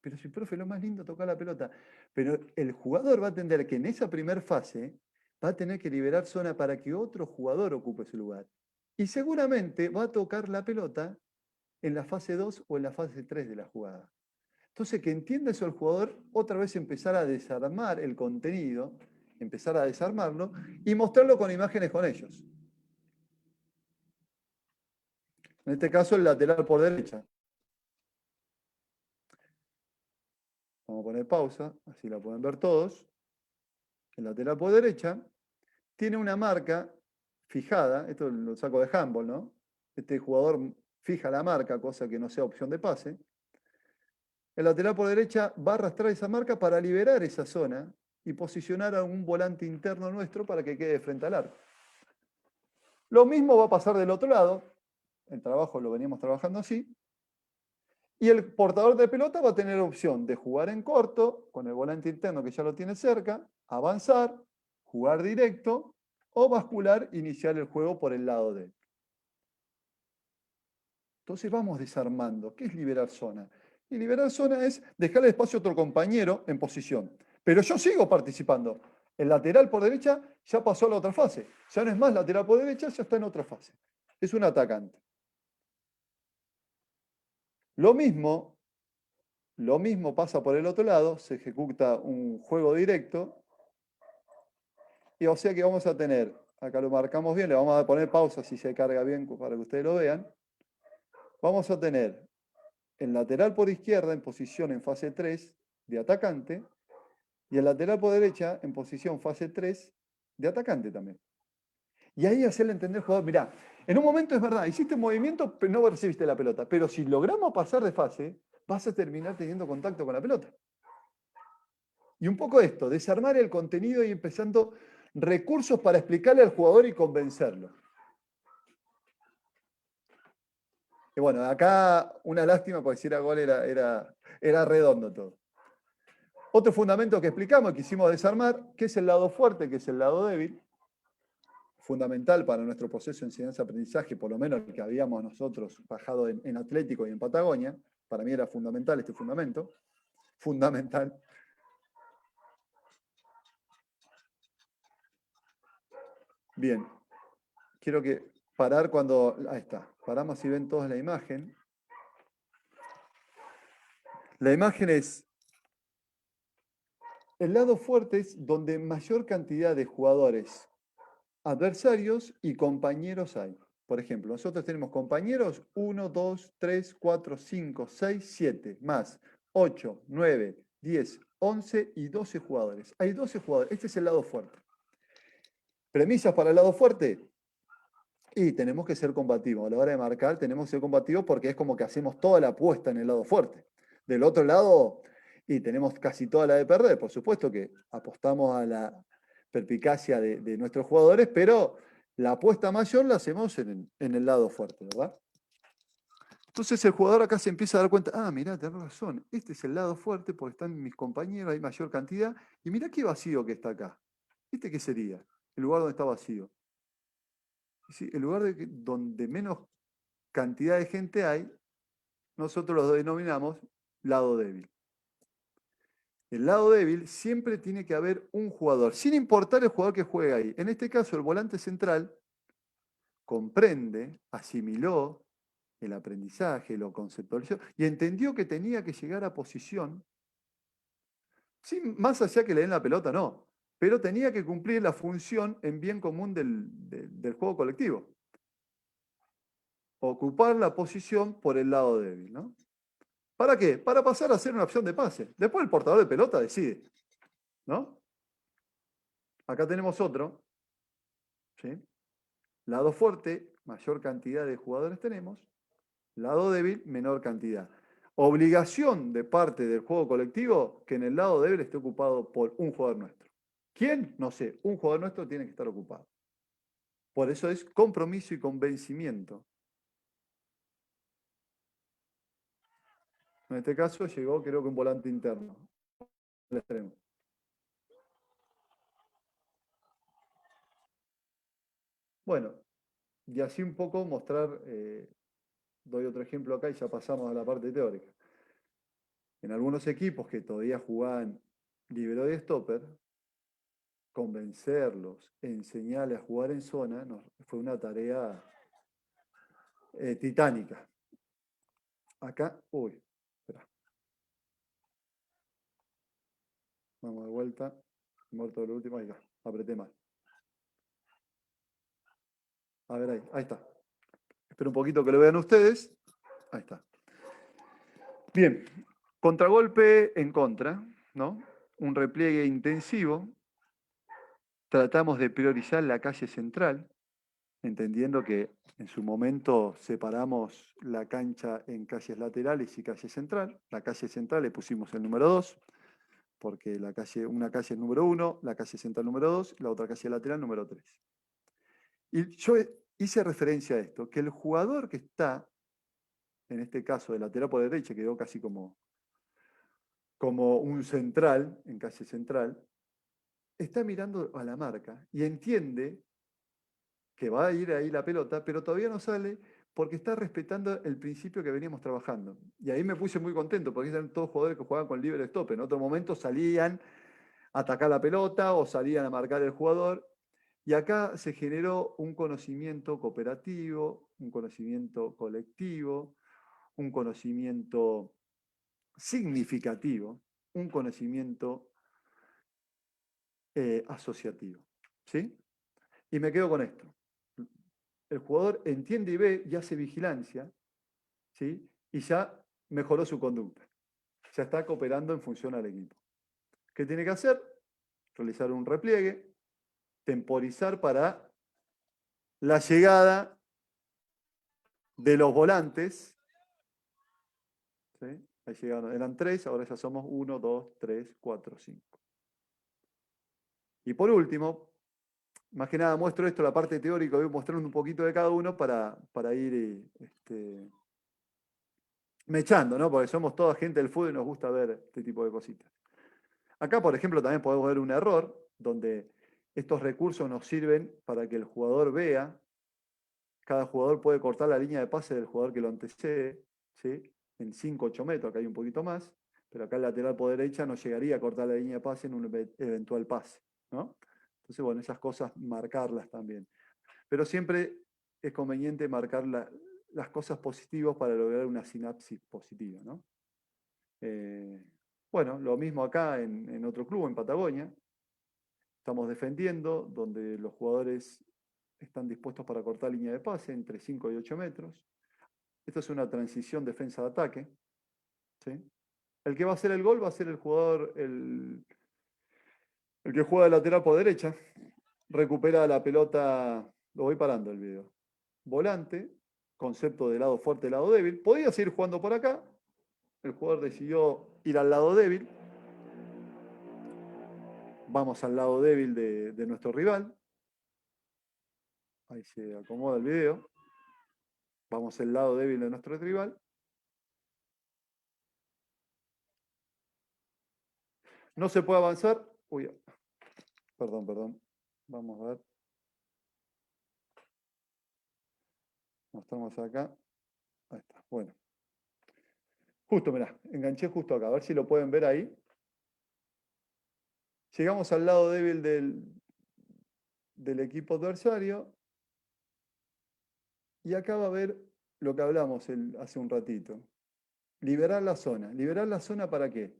Pero si, profe, lo más lindo es tocar la pelota. Pero el jugador va a entender que en esa primera fase va a tener que liberar zona para que otro jugador ocupe ese lugar. Y seguramente va a tocar la pelota en la fase 2 o en la fase 3 de la jugada. Entonces, que entienda eso el jugador, otra vez empezar a desarmar el contenido, empezar a desarmarlo y mostrarlo con imágenes con ellos. En este caso, el lateral por derecha. Vamos a poner pausa, así la pueden ver todos. El lateral por derecha tiene una marca fijada, esto lo saco de handball, ¿no? Este jugador fija la marca, cosa que no sea opción de pase. El lateral por derecha va a arrastrar esa marca para liberar esa zona y posicionar a un volante interno nuestro para que quede frente al arco. Lo mismo va a pasar del otro lado, el trabajo lo veníamos trabajando así, y el portador de pelota va a tener opción de jugar en corto, con el volante interno que ya lo tiene cerca, avanzar, jugar directo o bascular, iniciar el juego por el lado de él. Entonces vamos desarmando. ¿Qué es liberar zona? Y liberar zona es dejarle espacio a otro compañero en posición. Pero yo sigo participando. El lateral por derecha ya pasó a la otra fase. Ya no es más lateral por derecha, ya está en otra fase. Es un atacante. Lo mismo pasa por el otro lado, se ejecuta un juego directo. Y o sea que vamos a tener, acá lo marcamos bien, le vamos a poner pausa si se carga bien para que ustedes lo vean. Vamos a tener el lateral por izquierda en posición en fase 3 de atacante y el lateral por derecha en posición fase 3 de atacante también. Y ahí hacerle entender al jugador, mirá, en un momento es verdad, hiciste un movimiento, pero no recibiste la pelota, pero si logramos pasar de fase, vas a terminar teniendo contacto con la pelota. Y un poco esto, desarmar el contenido y empezando recursos para explicarle al jugador y convencerlo. Y bueno, acá una lástima porque si era gol era redondo todo. Otro fundamento que explicamos, que quisimos desarmar, que es el lado fuerte, que es el lado débil, fundamental para nuestro proceso de enseñanza-aprendizaje, por lo menos el que habíamos nosotros bajado en Atlético y en Patagonia. Para mí era fundamental este fundamento. Fundamental. Bien. Quiero que parar cuando... Ahí está. Paramos y ven todos la imagen. La imagen es... El lado fuerte es donde mayor cantidad de jugadores adversarios y compañeros hay. Por ejemplo, nosotros tenemos compañeros 1, 2, 3, 4, 5, 6, 7, más 8, 9, 10, 11 y 12 jugadores. Hay 12 jugadores. Este es el lado fuerte. Premisas para el lado fuerte. Y tenemos que ser combativos. A la hora de marcar tenemos que ser combativos porque es como que hacemos toda la apuesta en el lado fuerte. Del otro lado, y tenemos casi toda la de perder. Por supuesto que apostamos a la perspicacia de nuestros jugadores, pero la apuesta mayor la hacemos en el lado fuerte, ¿verdad? Entonces el jugador acá se empieza a dar cuenta, ah, mirá, tenés razón, este es el lado fuerte porque están mis compañeros, hay mayor cantidad, y mirá qué vacío que está acá. ¿Este qué sería? El lugar donde está vacío. Sí, el lugar donde menos cantidad de gente hay, nosotros lo denominamos lado débil. El lado débil siempre tiene que haber un jugador, sin importar el jugador que juegue ahí. En este caso, el volante central comprende, asimiló el aprendizaje, lo conceptualizó y entendió que tenía que llegar a posición, sin, más allá que le den la pelota, no, pero tenía que cumplir la función en bien común del juego colectivo. Ocupar la posición por el lado débil, ¿no? ¿Para qué? Para pasar a ser una opción de pase. Después el portador de pelota decide, ¿no? Acá tenemos otro, ¿sí? Lado fuerte, mayor cantidad de jugadores tenemos. Lado débil, menor cantidad. Obligación de parte del juego colectivo que en el lado débil esté ocupado por un jugador nuestro. ¿Quién? No sé, un jugador nuestro tiene que estar ocupado. Por eso es compromiso y convencimiento. En este caso llegó, creo que un volante interno. Al extremo. Bueno, y así un poco mostrar, doy otro ejemplo acá y ya pasamos a la parte teórica. En algunos equipos que todavía jugaban libero y stopper, convencerlos, enseñarles a jugar en zona, fue una tarea titánica. Acá, uy, espera. Vamos de vuelta. Muerto lo último, ahí está, apreté mal. A ver ahí está. Espero un poquito que lo vean ustedes. Ahí está. Bien, contragolpe en contra, ¿no? Un repliegue intensivo. Tratamos de priorizar la calle central, entendiendo que en su momento separamos la cancha en calles laterales y calle central. La calle central le pusimos el número 2, porque una calle es número 1, la calle central número 2, la otra calle lateral número 3. Y yo hice referencia a esto, que el jugador que está, en este caso de lateral por derecha, quedó casi como un central, en calle central, está mirando a la marca y entiende que va a ir ahí la pelota, pero todavía no sale porque está respetando el principio que veníamos trabajando. Y ahí me puse muy contento, porque eran todos jugadores que jugaban con libre stop. En otro momento salían a atacar la pelota o salían a marcar el jugador. Y acá se generó un conocimiento cooperativo, un conocimiento colectivo, un conocimiento significativo, un conocimiento asociativo. ¿Sí? Y me quedo con esto. El jugador entiende y ve y hace vigilancia, ¿sí? Y ya mejoró su conducta. Ya está cooperando en función al equipo. ¿Qué tiene que hacer? Realizar un repliegue, temporizar para la llegada de los volantes. ¿Sí? Ahí llegaron, eran 3, ahora ya somos 1, 2, 3, 4, 5. Y por último, más que nada muestro esto, la parte teórica, voy mostrando un poquito de cada uno para ir mechando, ¿no? Porque somos toda gente del fútbol y nos gusta ver este tipo de cositas. Acá, por ejemplo, también podemos ver un error donde estos recursos nos sirven para que el jugador vea. Cada jugador puede cortar la línea de pase del jugador que lo antecede, ¿sí? En 5, 8 metros, acá hay un poquito más, pero acá el lateral por derecha no llegaría a cortar la línea de pase en un eventual pase, ¿no? Entonces, bueno, esas cosas marcarlas también. Pero siempre es conveniente marcar las cosas positivas para lograr una sinapsis positiva, ¿no? Bueno, lo mismo acá en otro club, en Patagonia. Estamos defendiendo, donde los jugadores están dispuestos para cortar línea de pase entre 5 y 8 metros. Esto es una transición defensa de ataque. ¿Sí? El que va a hacer el gol va a ser el jugador, el que juega de lateral por derecha. Recupera la pelota, lo voy parando el video. Volante, concepto de lado fuerte, lado débil. Podía seguir jugando por acá. El jugador decidió ir al lado débil. Vamos al lado débil de nuestro rival. Ahí se acomoda el video. Vamos al lado débil de nuestro rival. No se puede avanzar. Uy, perdón. Vamos a ver. Mostramos acá. Ahí está. Bueno. Justo, mirá, enganché justo acá. A ver si lo pueden ver ahí. Llegamos al lado débil del equipo adversario. Y acá va a ver lo que hablamos hace un ratito. Liberar la zona. ¿Liberar la zona para qué?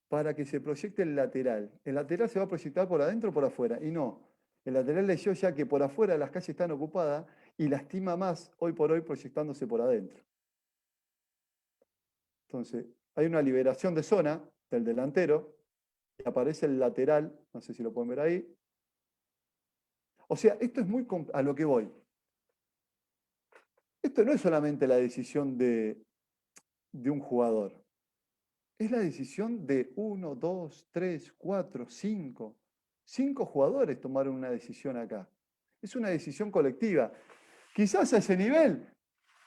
Para que se proyecte el lateral. El lateral se va a proyectar por adentro o por afuera. Y no. El lateral leyó ya que por afuera las calles están ocupadas y lastima más hoy por hoy proyectándose por adentro. Entonces, hay una liberación de zona del delantero y aparece el lateral. No sé si lo pueden ver ahí. O sea, esto es muy a lo que voy. esto no es solamente la decisión de un jugador, es la decisión de 1, 2, 3, 4, 5. 5 jugadores tomaron una decisión acá. Es una decisión colectiva. Quizás a ese nivel,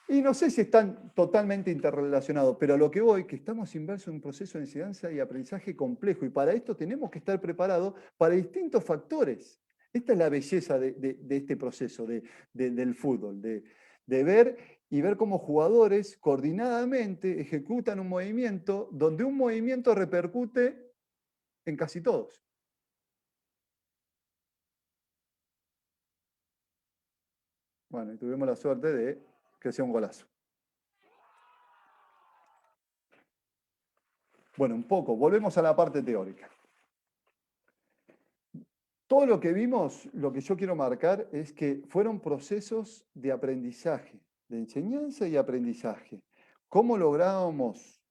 y no sé si están totalmente interrelacionados, pero a lo que voy, que estamos inmersos en un proceso de enseñanza y aprendizaje complejo, y para esto tenemos que estar preparados para distintos factores. Esta es la belleza de este proceso del fútbol, de ver y ver cómo jugadores coordinadamente ejecutan un movimiento donde un movimiento repercute en casi todos. Bueno, y tuvimos la suerte de que sea un golazo. Bueno, un poco, volvemos a la parte teórica. Todo lo que vimos, lo que yo quiero marcar es que fueron procesos de aprendizaje, de enseñanza y aprendizaje. ¿Cómo lográbamos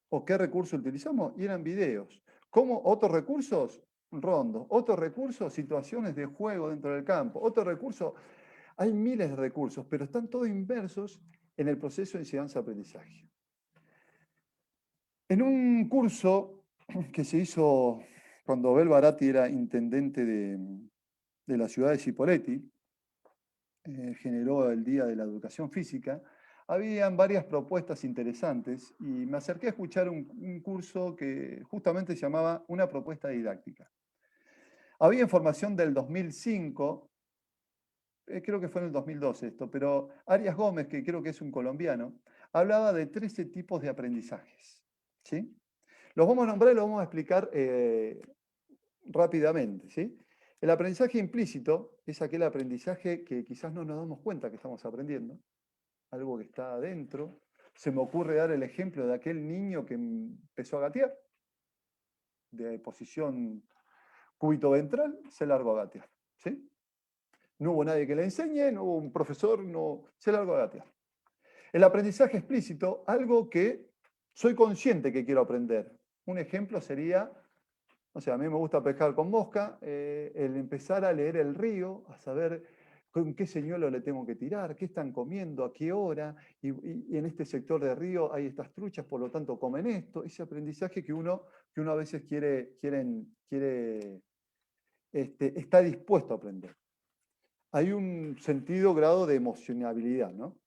o qué recursos utilizamos? Y eran videos. ¿Cómo otros recursos? Rondos. Otros recursos, situaciones de juego dentro del campo. Otros recursos, hay miles de recursos, pero están todos inversos en el proceso de enseñanza-aprendizaje. En un curso que se hizo cuando Abel Baratti era intendente de la ciudad de Cipolletti, generó el Día de la Educación Física, habían varias propuestas interesantes y me acerqué a escuchar un curso que justamente se llamaba Una propuesta didáctica. Había información del 2005, creo que fue en el 2012 esto, pero Arias Gómez, que creo que es un colombiano, hablaba de 13 tipos de aprendizajes. ¿Sí? Los vamos a nombrar y los vamos a explicar rápidamente. ¿Sí? El aprendizaje implícito es aquel aprendizaje que quizás no nos damos cuenta que estamos aprendiendo, algo que está adentro. Se me ocurre dar el ejemplo de aquel niño que empezó a gatear, de posición cúbito ventral, se largó a gatear. ¿Sí? No hubo nadie que le enseñe, no hubo un profesor, no, se largó a gatear. El aprendizaje explícito, algo que soy consciente que quiero aprender. Un ejemplo sería, o sea, a mí me gusta pescar con mosca, el empezar a leer el río, a saber con qué señuelo le tengo que tirar, qué están comiendo, a qué hora, y en este sector de río hay estas truchas, por lo tanto comen esto. Ese aprendizaje que uno a veces está dispuesto a aprender. Hay un sentido, grado de emocionabilidad, ¿no?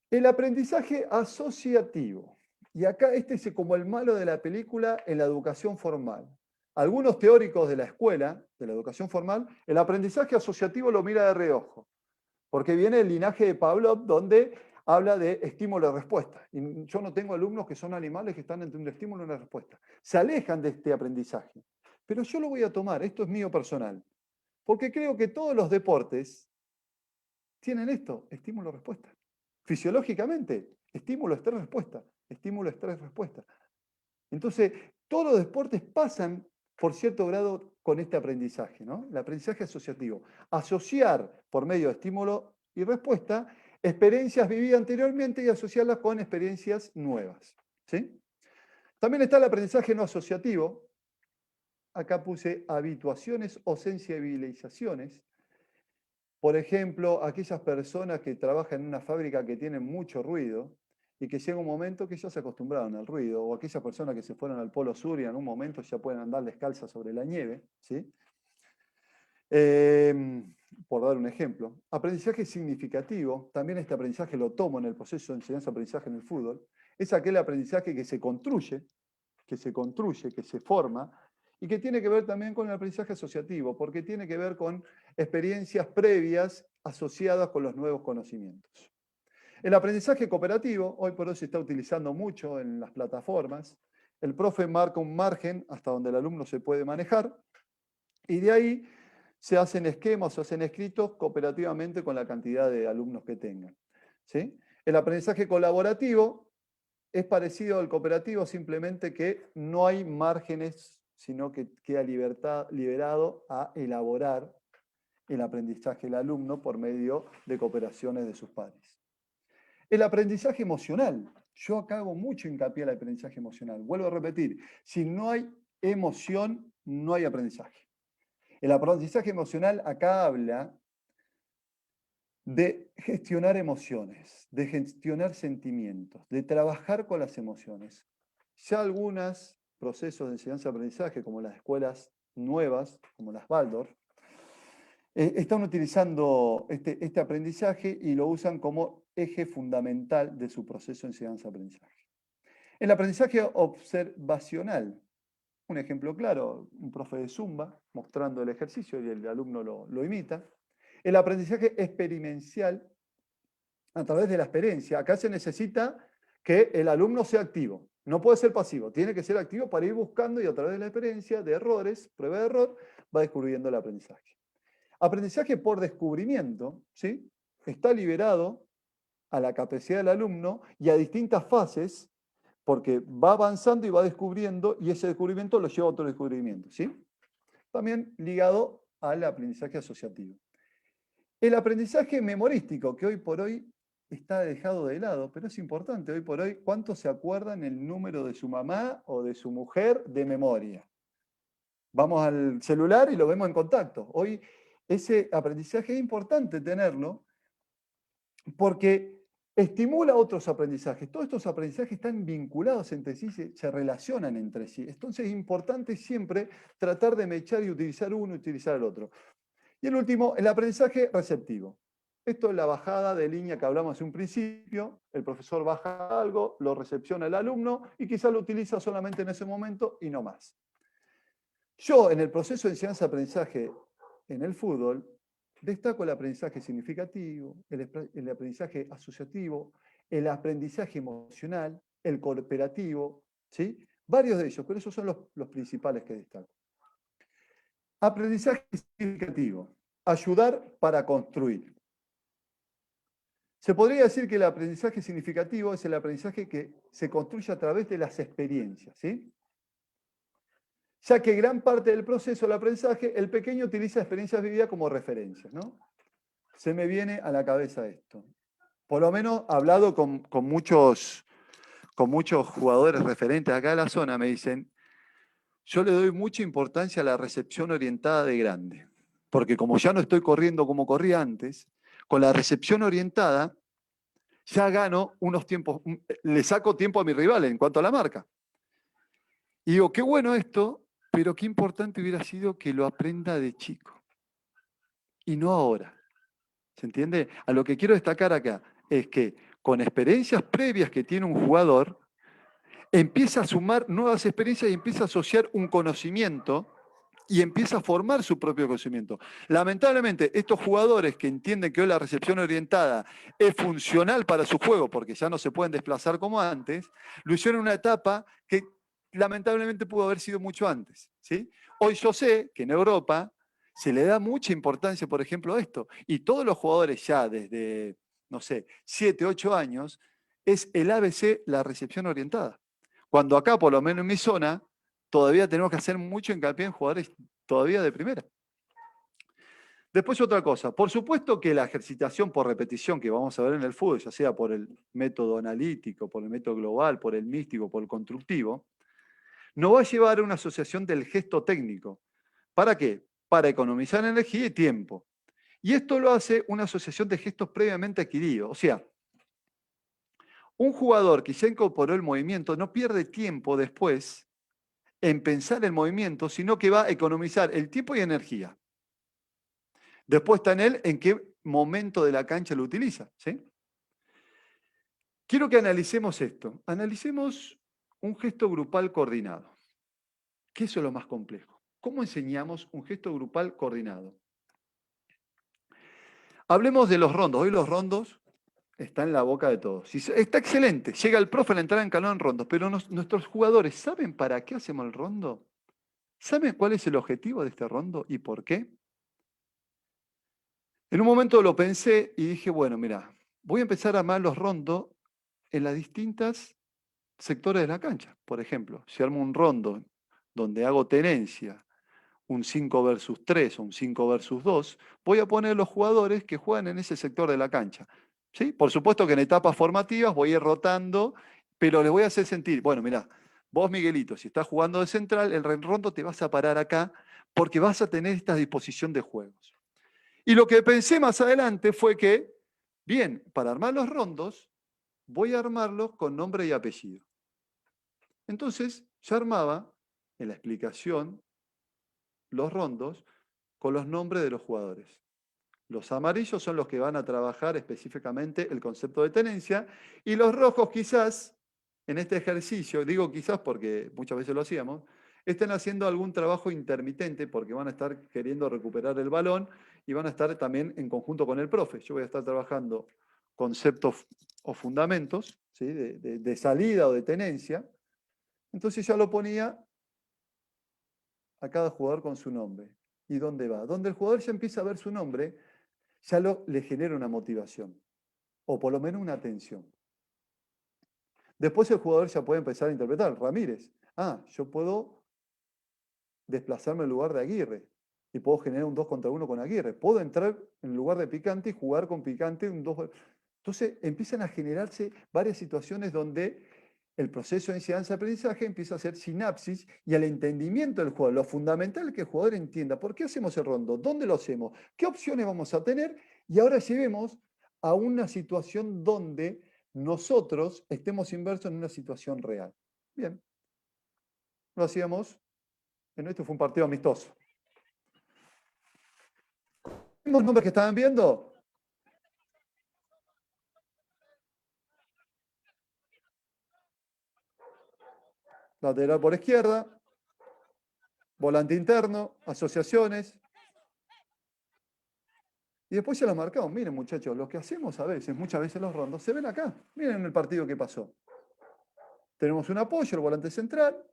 El aprendizaje asociativo. Y acá este es como el malo de la película en la educación formal. Algunos teóricos de la escuela, de la educación formal, el aprendizaje asociativo lo mira de reojo, porque viene el linaje de Pavlov, donde habla de estímulo y respuesta. Y yo no tengo alumnos que son animales que están entre un estímulo y una respuesta. Se alejan de este aprendizaje. Pero yo lo voy a tomar, esto es mío personal, porque creo que todos los deportes tienen esto, estímulo-respuesta. Fisiológicamente, estímulo, estrés, respuesta. Estímulo, estrés, respuesta. Entonces, todos los deportes pasan por cierto grado con este aprendizaje, ¿no? El aprendizaje asociativo. Asociar por medio de estímulo y respuesta experiencias vividas anteriormente y asociarlas con experiencias nuevas. ¿Sí? También está el aprendizaje no asociativo. Acá puse habituaciones o sensibilizaciones. Por ejemplo, aquellas personas que trabajan en una fábrica que tienen mucho ruido y que llega un momento que ya se acostumbraron al ruido, o aquellas personas que se fueron al Polo Sur y en un momento ya pueden andar descalzas sobre la nieve, ¿sí? Por dar un ejemplo. Aprendizaje significativo, también este aprendizaje lo tomo en el proceso de enseñanza-aprendizaje en el fútbol, es aquel aprendizaje que se construye, que se forma, y que tiene que ver también con el aprendizaje asociativo, porque tiene que ver con experiencias previas asociadas con los nuevos conocimientos. El aprendizaje cooperativo, hoy por hoy se está utilizando mucho en las plataformas. El profe marca un margen hasta donde el alumno se puede manejar, y de ahí se hacen esquemas, se hacen escritos cooperativamente con la cantidad de alumnos que tengan. ¿Sí? El aprendizaje colaborativo es parecido al cooperativo, simplemente que no hay márgenes, sino que queda liberado a elaborar el aprendizaje del alumno por medio de cooperaciones de sus pares. El aprendizaje emocional. Yo acá hago mucho hincapié al aprendizaje emocional. Vuelvo a repetir, si no hay emoción, no hay aprendizaje. El aprendizaje emocional acá habla de gestionar emociones, de gestionar sentimientos, de trabajar con las emociones. Ya algunos procesos de enseñanza-aprendizaje, como las escuelas nuevas, como las Waldorf, están utilizando este aprendizaje y lo usan como eje fundamental de su proceso de enseñanza-aprendizaje. El aprendizaje observacional, un ejemplo claro, un profe de Zumba mostrando el ejercicio y el alumno lo imita. El aprendizaje experiencial a través de la experiencia. Acá se necesita que el alumno sea activo. No puede ser pasivo, tiene que ser activo para ir buscando y a través de la experiencia, de errores, prueba de error, va descubriendo el aprendizaje. Aprendizaje por descubrimiento, ¿sí? Está liberado a la capacidad del alumno y a distintas fases, porque va avanzando y va descubriendo, y ese descubrimiento lo lleva a otro descubrimiento, ¿sí? También ligado al aprendizaje asociativo. El aprendizaje memorístico, que hoy por hoy está dejado de lado, pero es importante hoy por hoy, ¿cuántos se acuerdan el número de su mamá o de su mujer de memoria? Vamos al celular y lo vemos en contacto. Hoy ese aprendizaje es importante tenerlo porque estimula otros aprendizajes. Todos estos aprendizajes están vinculados entre sí, se relacionan entre sí. Entonces es importante siempre tratar de mechar y utilizar uno y utilizar el otro. Y el último, el aprendizaje receptivo. Esto es la bajada de línea que hablamos en un principio. El profesor baja algo, lo recepciona el alumno y quizás lo utiliza solamente en ese momento y no más. Yo, en el proceso de enseñanza-aprendizaje en el fútbol, destaco el aprendizaje significativo, el aprendizaje asociativo, el aprendizaje emocional, el cooperativo, ¿sí? Varios de ellos, pero esos son los principales que destaco. Aprendizaje significativo, ayudar para construir. Se podría decir que el aprendizaje significativo es el aprendizaje que se construye a través de las experiencias, ¿sí? Ya que gran parte del proceso del aprendizaje, el pequeño utiliza experiencias vividas como referencias, ¿no? Se me viene a la cabeza esto. Por lo menos hablado con muchos jugadores referentes acá de la zona, me dicen, yo le doy mucha importancia a la recepción orientada de grande, porque como ya no estoy corriendo como corría antes, con la recepción orientada ya gano unos tiempos, le saco tiempo a mi rival en cuanto a la marca. Y digo, qué bueno esto, pero qué importante hubiera sido que lo aprenda de chico y no ahora. ¿Se entiende? A lo que quiero destacar acá es que con experiencias previas que tiene un jugador, empieza a sumar nuevas experiencias y empieza a asociar un conocimiento y empieza a formar su propio conocimiento. Lamentablemente, estos jugadores que entienden que hoy la recepción orientada es funcional para su juego, porque ya no se pueden desplazar como antes, lo hicieron en una etapa que lamentablemente pudo haber sido mucho antes, ¿sí? Hoy yo sé que en Europa se le da mucha importancia, por ejemplo, a esto, y todos los jugadores ya desde, no sé, 7, 8 años, es el ABC la recepción orientada. Cuando acá, por lo menos en mi zona, todavía tenemos que hacer mucho hincapié en jugadores todavía de primera. Después otra cosa, por supuesto que la ejercitación por repetición que vamos a ver en el fútbol, ya sea por el método analítico, por el método global, por el místico, por el constructivo, nos va a llevar a una asociación del gesto técnico. ¿Para qué? Para economizar energía y tiempo. Y esto lo hace una asociación de gestos previamente adquiridos. O sea, un jugador que ya incorporó el movimiento no pierde tiempo después en pensar el movimiento, sino que va a economizar el tiempo y energía. Después está en él en qué momento de la cancha lo utiliza, ¿sí? Quiero que analicemos esto. Analicemos un gesto grupal coordinado, que eso es lo más complejo. ¿Cómo enseñamos un gesto grupal coordinado? Hablemos de los rondos. Hoy los rondos están en la boca de todos. Está excelente. Llega el profe a la entrada en calor en rondos, pero nuestros jugadores, ¿saben para qué hacemos el rondo? ¿Saben cuál es el objetivo de este rondo y por qué? En un momento lo pensé y dije, bueno, mira, voy a empezar a armar los rondos en las distintas sectores de la cancha. Por ejemplo, si armo un rondo donde hago tenencia, un 5 versus 3 o un 5 versus 2, voy a poner los jugadores que juegan en ese sector de la cancha. ¿Sí? Por supuesto que en etapas formativas voy a ir rotando, pero les voy a hacer sentir, bueno, mira, vos Miguelito, si estás jugando de central, el rondo te vas a parar acá porque vas a tener esta disposición de juegos. Y lo que pensé más adelante fue que, bien, para armar los rondos, voy a armarlos con nombre y apellido. Entonces, yo armaba en la explicación los rondos con los nombres de los jugadores. Los amarillos son los que van a trabajar específicamente el concepto de tenencia y los rojos quizás, en este ejercicio, digo quizás porque muchas veces lo hacíamos, estén haciendo algún trabajo intermitente porque van a estar queriendo recuperar el balón y van a estar también en conjunto con el profe. Yo voy a estar trabajando conceptos o fundamentos, ¿sí? de salida o de tenencia. Entonces ya lo ponía a cada jugador con su nombre. ¿Y dónde va? Donde el jugador ya empieza a ver su nombre, ya le genera una motivación, o por lo menos una atención. Después el jugador ya puede empezar a interpretar. Ramírez, yo puedo desplazarme en lugar de Aguirre, y puedo generar un 2 contra 1 con Aguirre. Puedo entrar en lugar de Picante y jugar con Picante un 2. Entonces empiezan a generarse varias situaciones donde el proceso de enseñanza-aprendizaje empieza a hacer sinapsis y al entendimiento del jugador. Lo fundamental es que el jugador entienda por qué hacemos el rondo, dónde lo hacemos, qué opciones vamos a tener, y ahora llevemos a una situación donde nosotros estemos inmersos en una situación real. Bien, lo hacíamos, esto fue un partido amistoso. ¿Los nombres que estaban viendo? Lateral por izquierda, volante interno, asociaciones. Y después ya los marcamos. Miren, muchachos, lo que hacemos a veces, muchas veces los rondos, se ven acá. Miren el partido que pasó. Tenemos un apoyo, el volante central.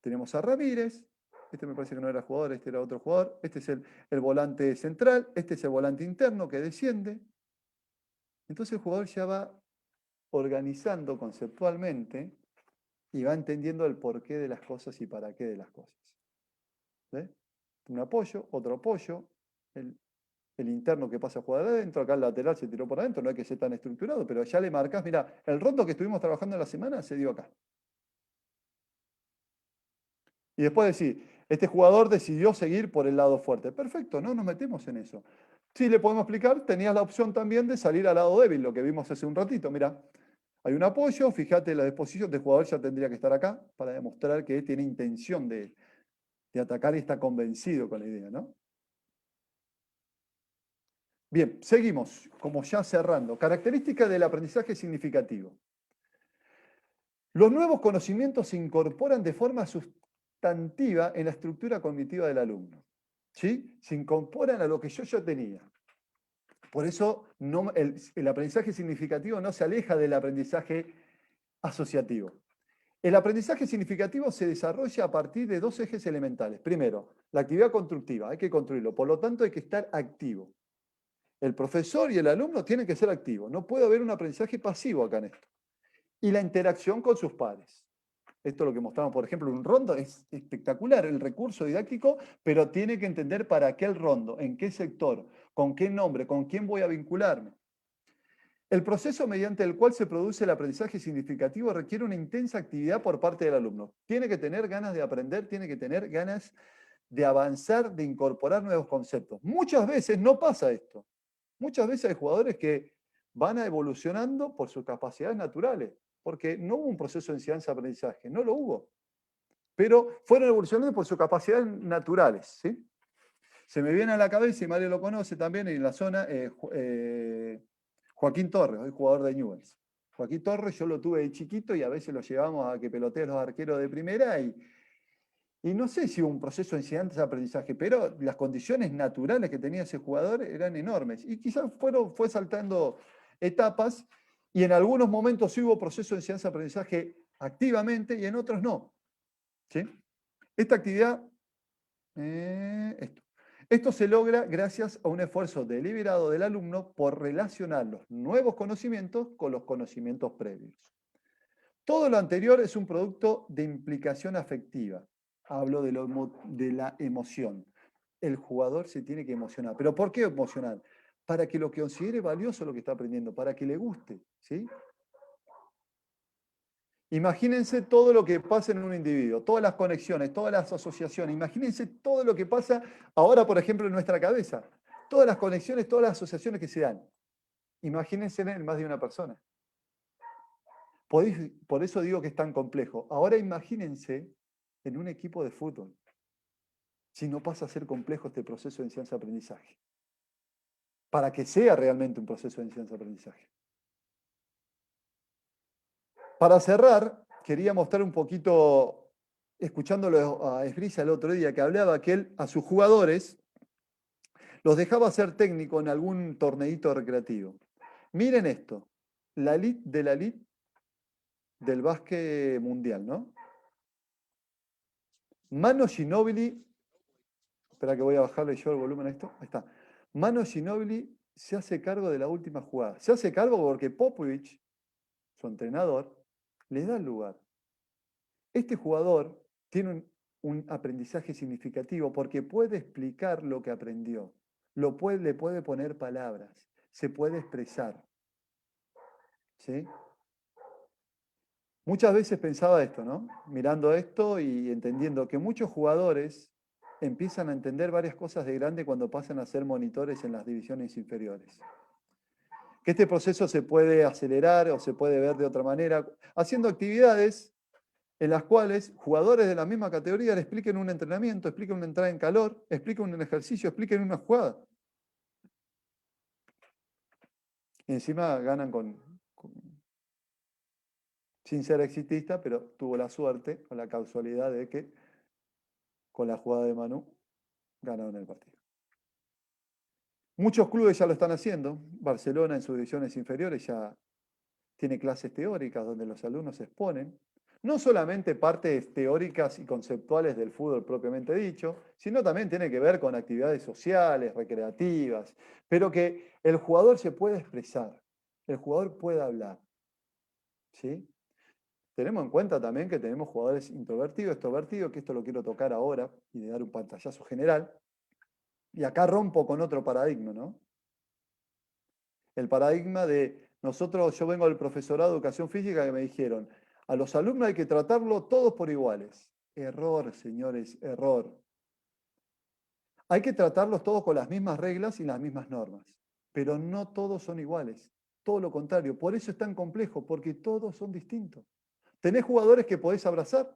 Tenemos a Ramírez. Este me parece que no era jugador, este era otro jugador. Este es el volante central. Este es el volante interno que desciende. Entonces el jugador ya va organizando conceptualmente y va entendiendo el porqué de las cosas y para qué de las cosas. ¿Ve? Un apoyo, otro apoyo, el interno que pasa a jugar adentro, acá el lateral se tiró por adentro, no hay que ser tan estructurado, pero ya le marcás, mira, el rondo que estuvimos trabajando en la semana se dio acá. Y después decir, este jugador decidió seguir por el lado fuerte. Perfecto, no nos metemos en eso. Sí, le podemos explicar, tenías la opción también de salir al lado débil, lo que vimos hace un ratito, mira. Hay un apoyo, fíjate la disposición del jugador ya tendría que estar acá para demostrar que tiene intención de atacar y está convencido con la idea, ¿no? Bien, seguimos, como ya cerrando. Características del aprendizaje significativo. Los nuevos conocimientos se incorporan de forma sustantiva en la estructura cognitiva del alumno. ¿Sí? Se incorporan a lo que yo ya tenía. Por eso el aprendizaje significativo no se aleja del aprendizaje asociativo. El aprendizaje significativo se desarrolla a partir de dos ejes elementales. Primero, la actividad constructiva, hay que construirlo, por lo tanto hay que estar activo. El profesor y el alumno tienen que ser activos, no puede haber un aprendizaje pasivo acá en esto. Y la interacción con sus pares. Esto es lo que mostramos, por ejemplo, un rondo es espectacular, el recurso didáctico, pero tiene que entender para qué el rondo, en qué sector, con qué nombre, con quién voy a vincularme. El proceso mediante el cual se produce el aprendizaje significativo requiere una intensa actividad por parte del alumno. Tiene que tener ganas de aprender, tiene que tener ganas de avanzar, de incorporar nuevos conceptos. Muchas veces no pasa esto. Muchas veces hay jugadores que van evolucionando por sus capacidades naturales, porque no hubo un proceso de enseñanza-aprendizaje, no lo hubo. Pero fueron evolucionando por sus capacidades naturales, ¿sí? Se me viene a la cabeza, y Mario lo conoce también, en la zona, Joaquín Torres, hoy jugador de Newell's. Joaquín Torres yo lo tuve de chiquito y a veces lo llevamos a que pelotee los arqueros de primera y no sé si hubo un proceso de enseñanza-aprendizaje, pero las condiciones naturales que tenía ese jugador eran enormes. Y quizás fue saltando etapas y en algunos momentos sí hubo proceso de enseñanza-aprendizaje activamente y en otros no. ¿Sí? Esta actividad, esto se logra gracias a un esfuerzo deliberado del alumno por relacionar los nuevos conocimientos con los conocimientos previos. Todo lo anterior es un producto de implicación afectiva. Hablo de la emoción. El jugador se tiene que emocionar. ¿Pero por qué emocionar? Para que lo considere valioso lo que está aprendiendo, para que le guste, ¿sí? Imagínense todo lo que pasa en un individuo, todas las conexiones, todas las asociaciones. Imagínense todo lo que pasa ahora, por ejemplo, en nuestra cabeza. Todas las conexiones, todas las asociaciones que se dan. Imagínense en más de una persona. Por eso digo que es tan complejo. Ahora imagínense en un equipo de fútbol, si no pasa a ser complejo este proceso de enseñanza-aprendizaje, para que sea realmente un proceso de enseñanza-aprendizaje. Para cerrar, quería mostrar un poquito, escuchándolo a Esbrisa el otro día, que hablaba que él a sus jugadores los dejaba ser técnico en algún torneito recreativo. Miren esto, la elite de la elite del básquet mundial, ¿no? Manu Ginóbili, espera que voy a bajarle yo el volumen a esto, ahí está. Manu Ginóbili se hace cargo de la última jugada. Se hace cargo porque Popovich, su entrenador, le da el lugar. Este jugador tiene un aprendizaje significativo porque puede explicar lo que aprendió, le puede poner palabras, se puede expresar. ¿Sí? Muchas veces pensaba esto, ¿no? Mirando esto y entendiendo que muchos jugadores empiezan a entender varias cosas de grande cuando pasan a ser monitores en las divisiones inferiores. Que este proceso se puede acelerar o se puede ver de otra manera, haciendo actividades en las cuales jugadores de la misma categoría le expliquen un entrenamiento, expliquen una entrada en calor, expliquen un ejercicio, expliquen una jugada. Y encima ganan sin ser exitista, pero tuvo la suerte o la causalidad de que con la jugada de Manu ganaron el partido. Muchos clubes ya lo están haciendo. Barcelona en sus divisiones inferiores ya tiene clases teóricas donde los alumnos se exponen. No solamente partes teóricas y conceptuales del fútbol propiamente dicho, sino también tiene que ver con actividades sociales, recreativas, pero que el jugador se pueda expresar, el jugador pueda hablar. ¿Sí? Tenemos en cuenta también que tenemos jugadores introvertidos, extrovertidos, que esto lo quiero tocar ahora y de dar un pantallazo general. Y acá rompo con otro paradigma, ¿no? El paradigma de nosotros, yo vengo del profesorado de educación física que me dijeron, a los alumnos hay que tratarlo todos por iguales. Error, señores, error. Hay que tratarlos todos con las mismas reglas y las mismas normas, pero no todos son iguales. Todo lo contrario, por eso es tan complejo, porque todos son distintos. Tenés jugadores que podés abrazar,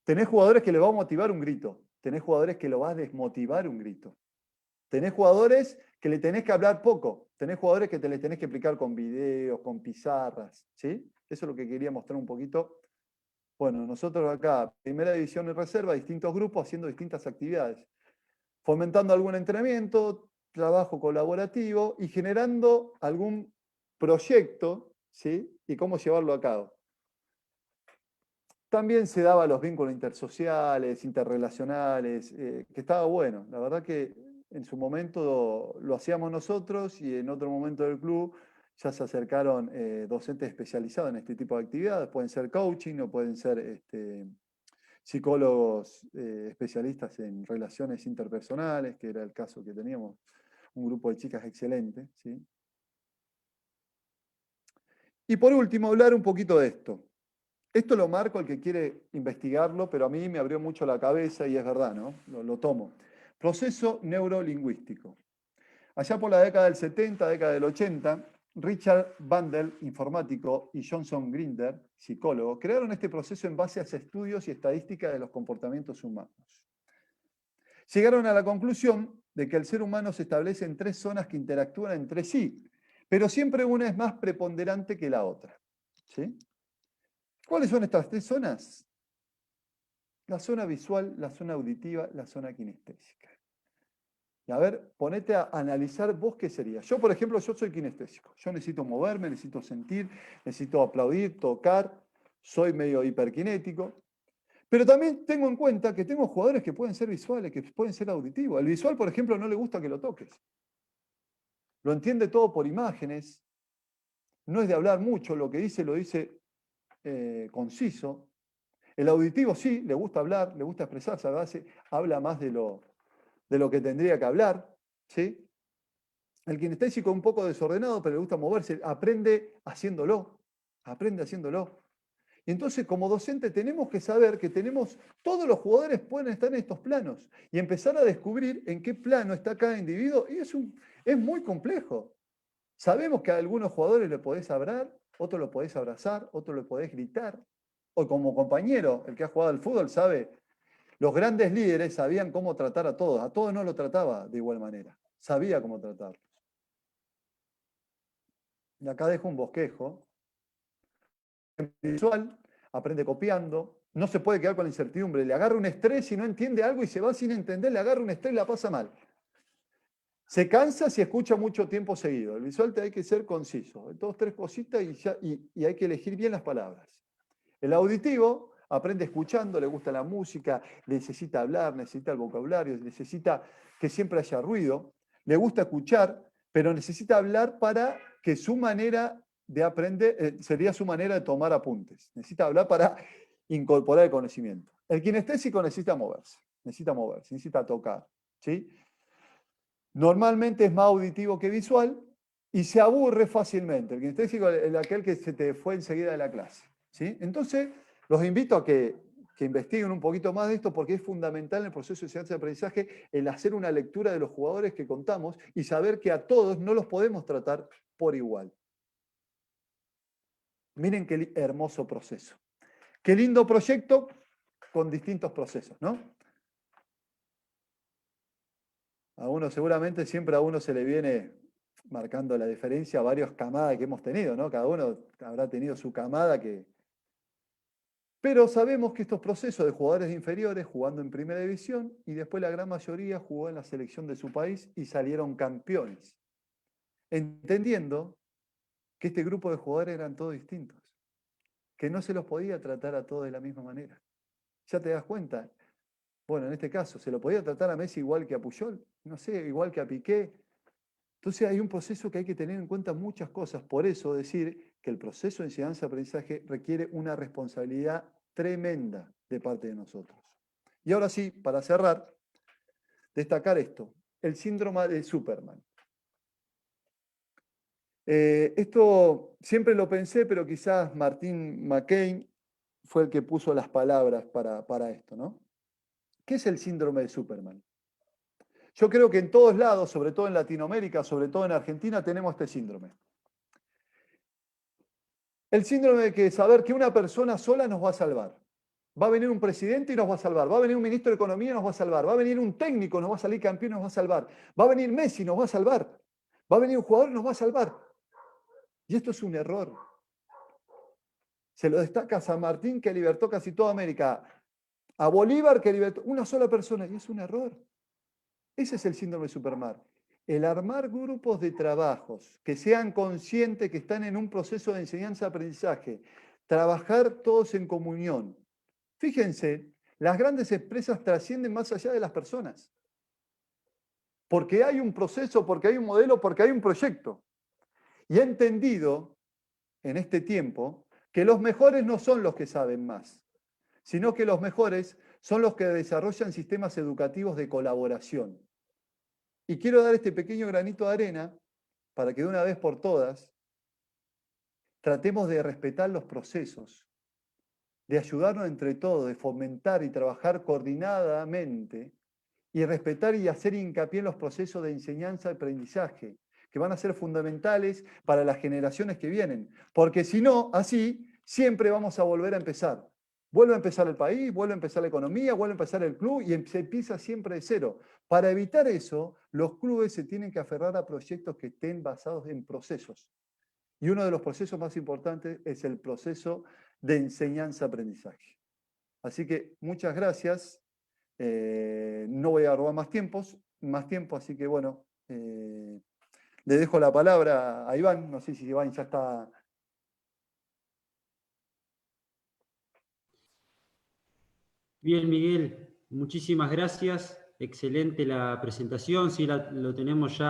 tenés jugadores que le va a motivar un grito, tenés jugadores que lo va a desmotivar un grito. Tenés jugadores que le tenés que hablar poco, tenés jugadores que te les tenés que explicar con videos, con pizarras, ¿sí? Eso es lo que quería mostrar un poquito. Bueno, nosotros acá, primera división y reserva, distintos grupos haciendo distintas actividades, fomentando algún entrenamiento, trabajo colaborativo y generando algún proyecto, ¿sí? Y cómo llevarlo a cabo. También se daba los vínculos intersociales, interrelacionales, que estaba bueno. La verdad que en su momento lo hacíamos nosotros y en otro momento del club ya se acercaron docentes especializados en este tipo de actividades. Pueden ser coaching o pueden ser psicólogos especialistas en relaciones interpersonales, que era el caso que teníamos, un grupo de chicas excelente, ¿sí? Y por último, hablar un poquito de esto. Esto lo marco el que quiere investigarlo, pero a mí me abrió mucho la cabeza y es verdad, ¿no? Lo tomo. Proceso neurolingüístico. Allá por la década del 70, década del 80, Richard Bandel, informático, y Johnson Grinder, psicólogo, crearon este proceso en base a estudios y estadísticas de los comportamientos humanos. Llegaron a la conclusión de que el ser humano se establece en tres zonas que interactúan entre sí, pero siempre una es más preponderante que la otra. ¿Sí? ¿Cuáles son estas tres zonas? La zona visual, la zona auditiva, la zona kinestésica. Y a ver, ponete a analizar vos qué sería. Yo, por ejemplo, yo soy kinestésico. Yo necesito moverme, necesito sentir, necesito aplaudir, tocar. Soy medio hiperkinético. Pero también tengo en cuenta que tengo jugadores que pueden ser visuales, que pueden ser auditivos. El visual, por ejemplo, no le gusta que lo toques. Lo entiende todo por imágenes. No es de hablar mucho, lo que dice lo dice conciso. El auditivo sí, le gusta hablar, le gusta expresarse, a veces habla más de lo que tendría que hablar, ¿sí? El kinestésico es un poco desordenado, pero le gusta moverse, aprende haciéndolo, aprende haciéndolo. Y entonces, como docente, tenemos que saber que todos los jugadores pueden estar en estos planos y empezar a descubrir en qué plano está cada individuo. Y es muy complejo. Sabemos que a algunos jugadores le podés hablar, otros lo podés abrazar, otros lo podés gritar. O como compañero, el que ha jugado al fútbol sabe, los grandes líderes sabían cómo tratar a todos no lo trataba de igual manera, sabía cómo tratarlos. Y acá dejo un bosquejo. Visual, aprende copiando, no se puede quedar con la incertidumbre, le agarra un estrés y no entiende algo y se va sin entender, le agarra un estrés y la pasa mal. Se cansa si escucha mucho tiempo seguido. El visual te hay que ser conciso, 2, 3 cositas y hay que elegir bien las palabras. El auditivo aprende escuchando, le gusta la música, necesita hablar, necesita el vocabulario, necesita que siempre haya ruido, le gusta escuchar, pero necesita hablar para que su manera de aprender, sería su manera de tomar apuntes. Necesita hablar para incorporar el conocimiento. El kinestésico necesita moverse, necesita tocar, ¿sí? Normalmente es más auditivo que visual y se aburre fácilmente. El kinestésico es aquel que se te fue enseguida de la clase, ¿sí? Entonces, los invito a que investiguen un poquito más de esto porque es fundamental en el proceso de enseñanza y aprendizaje el hacer una lectura de los jugadores que contamos y saber que a todos no los podemos tratar por igual. Miren qué hermoso proceso. Qué lindo proyecto con distintos procesos, ¿no? Siempre a uno se le viene marcando la diferencia a varias camadas que hemos tenido, ¿no? Cada uno habrá tenido su camada que... Pero sabemos que estos procesos de jugadores inferiores jugando en primera división y después la gran mayoría jugó en la selección de su país y salieron campeones. Entendiendo que este grupo de jugadores eran todos distintos, que no se los podía tratar a todos de la misma manera. Ya te das cuenta. Bueno, en este caso, ¿se lo podía tratar a Messi igual que a Puyol? No sé, igual que a Piqué. Entonces hay un proceso que hay que tener en cuenta muchas cosas. Por eso decir que el proceso de enseñanza-aprendizaje requiere una responsabilidad tremenda de parte de nosotros. Y ahora sí, para cerrar, destacar esto, el síndrome de Superman. Esto siempre lo pensé, pero quizás Martin McCain fue el que puso las palabras para esto, ¿no? ¿Qué es el síndrome de Superman? Yo creo que en todos lados, sobre todo en Latinoamérica, sobre todo en Argentina, tenemos este síndrome. El síndrome de que saber que una persona sola nos va a salvar. Va a venir un presidente y nos va a salvar. Va a venir un ministro de Economía y nos va a salvar. Va a venir un técnico, nos va a salir campeón y nos va a salvar. Va a venir Messi y nos va a salvar. Va a venir un jugador y nos va a salvar. Y esto es un error. Se lo destaca a San Martín, que libertó casi toda América. A Bolívar, que libertó una sola persona. Y es un error. Ese es el síndrome de Superman. El armar grupos de trabajos que sean conscientes que están en un proceso de enseñanza-aprendizaje. Trabajar todos en comunión. Fíjense, las grandes empresas trascienden más allá de las personas. Porque hay un proceso, porque hay un modelo, porque hay un proyecto. Y he entendido en este tiempo que los mejores no son los que saben más, sino que los mejores son los que desarrollan sistemas educativos de colaboración. Y quiero dar este pequeño granito de arena para que de una vez por todas tratemos de respetar los procesos, de ayudarnos entre todos, de fomentar y trabajar coordinadamente y respetar y hacer hincapié en los procesos de enseñanza y aprendizaje, que van a ser fundamentales para las generaciones que vienen. Porque si no, así siempre vamos a volver a empezar. Vuelve a empezar el país, vuelve a empezar la economía, vuelve a empezar el club y se empieza siempre de cero. Para evitar eso, los clubes se tienen que aferrar a proyectos que estén basados en procesos. Y uno de los procesos más importantes es el proceso de enseñanza-aprendizaje. Así que muchas gracias. No voy a robar más tiempo, así que bueno, le dejo la palabra a Iván. No sé si Iván ya está. Bien, Miguel, muchísimas gracias. Excelente la presentación, sí, lo tenemos ya.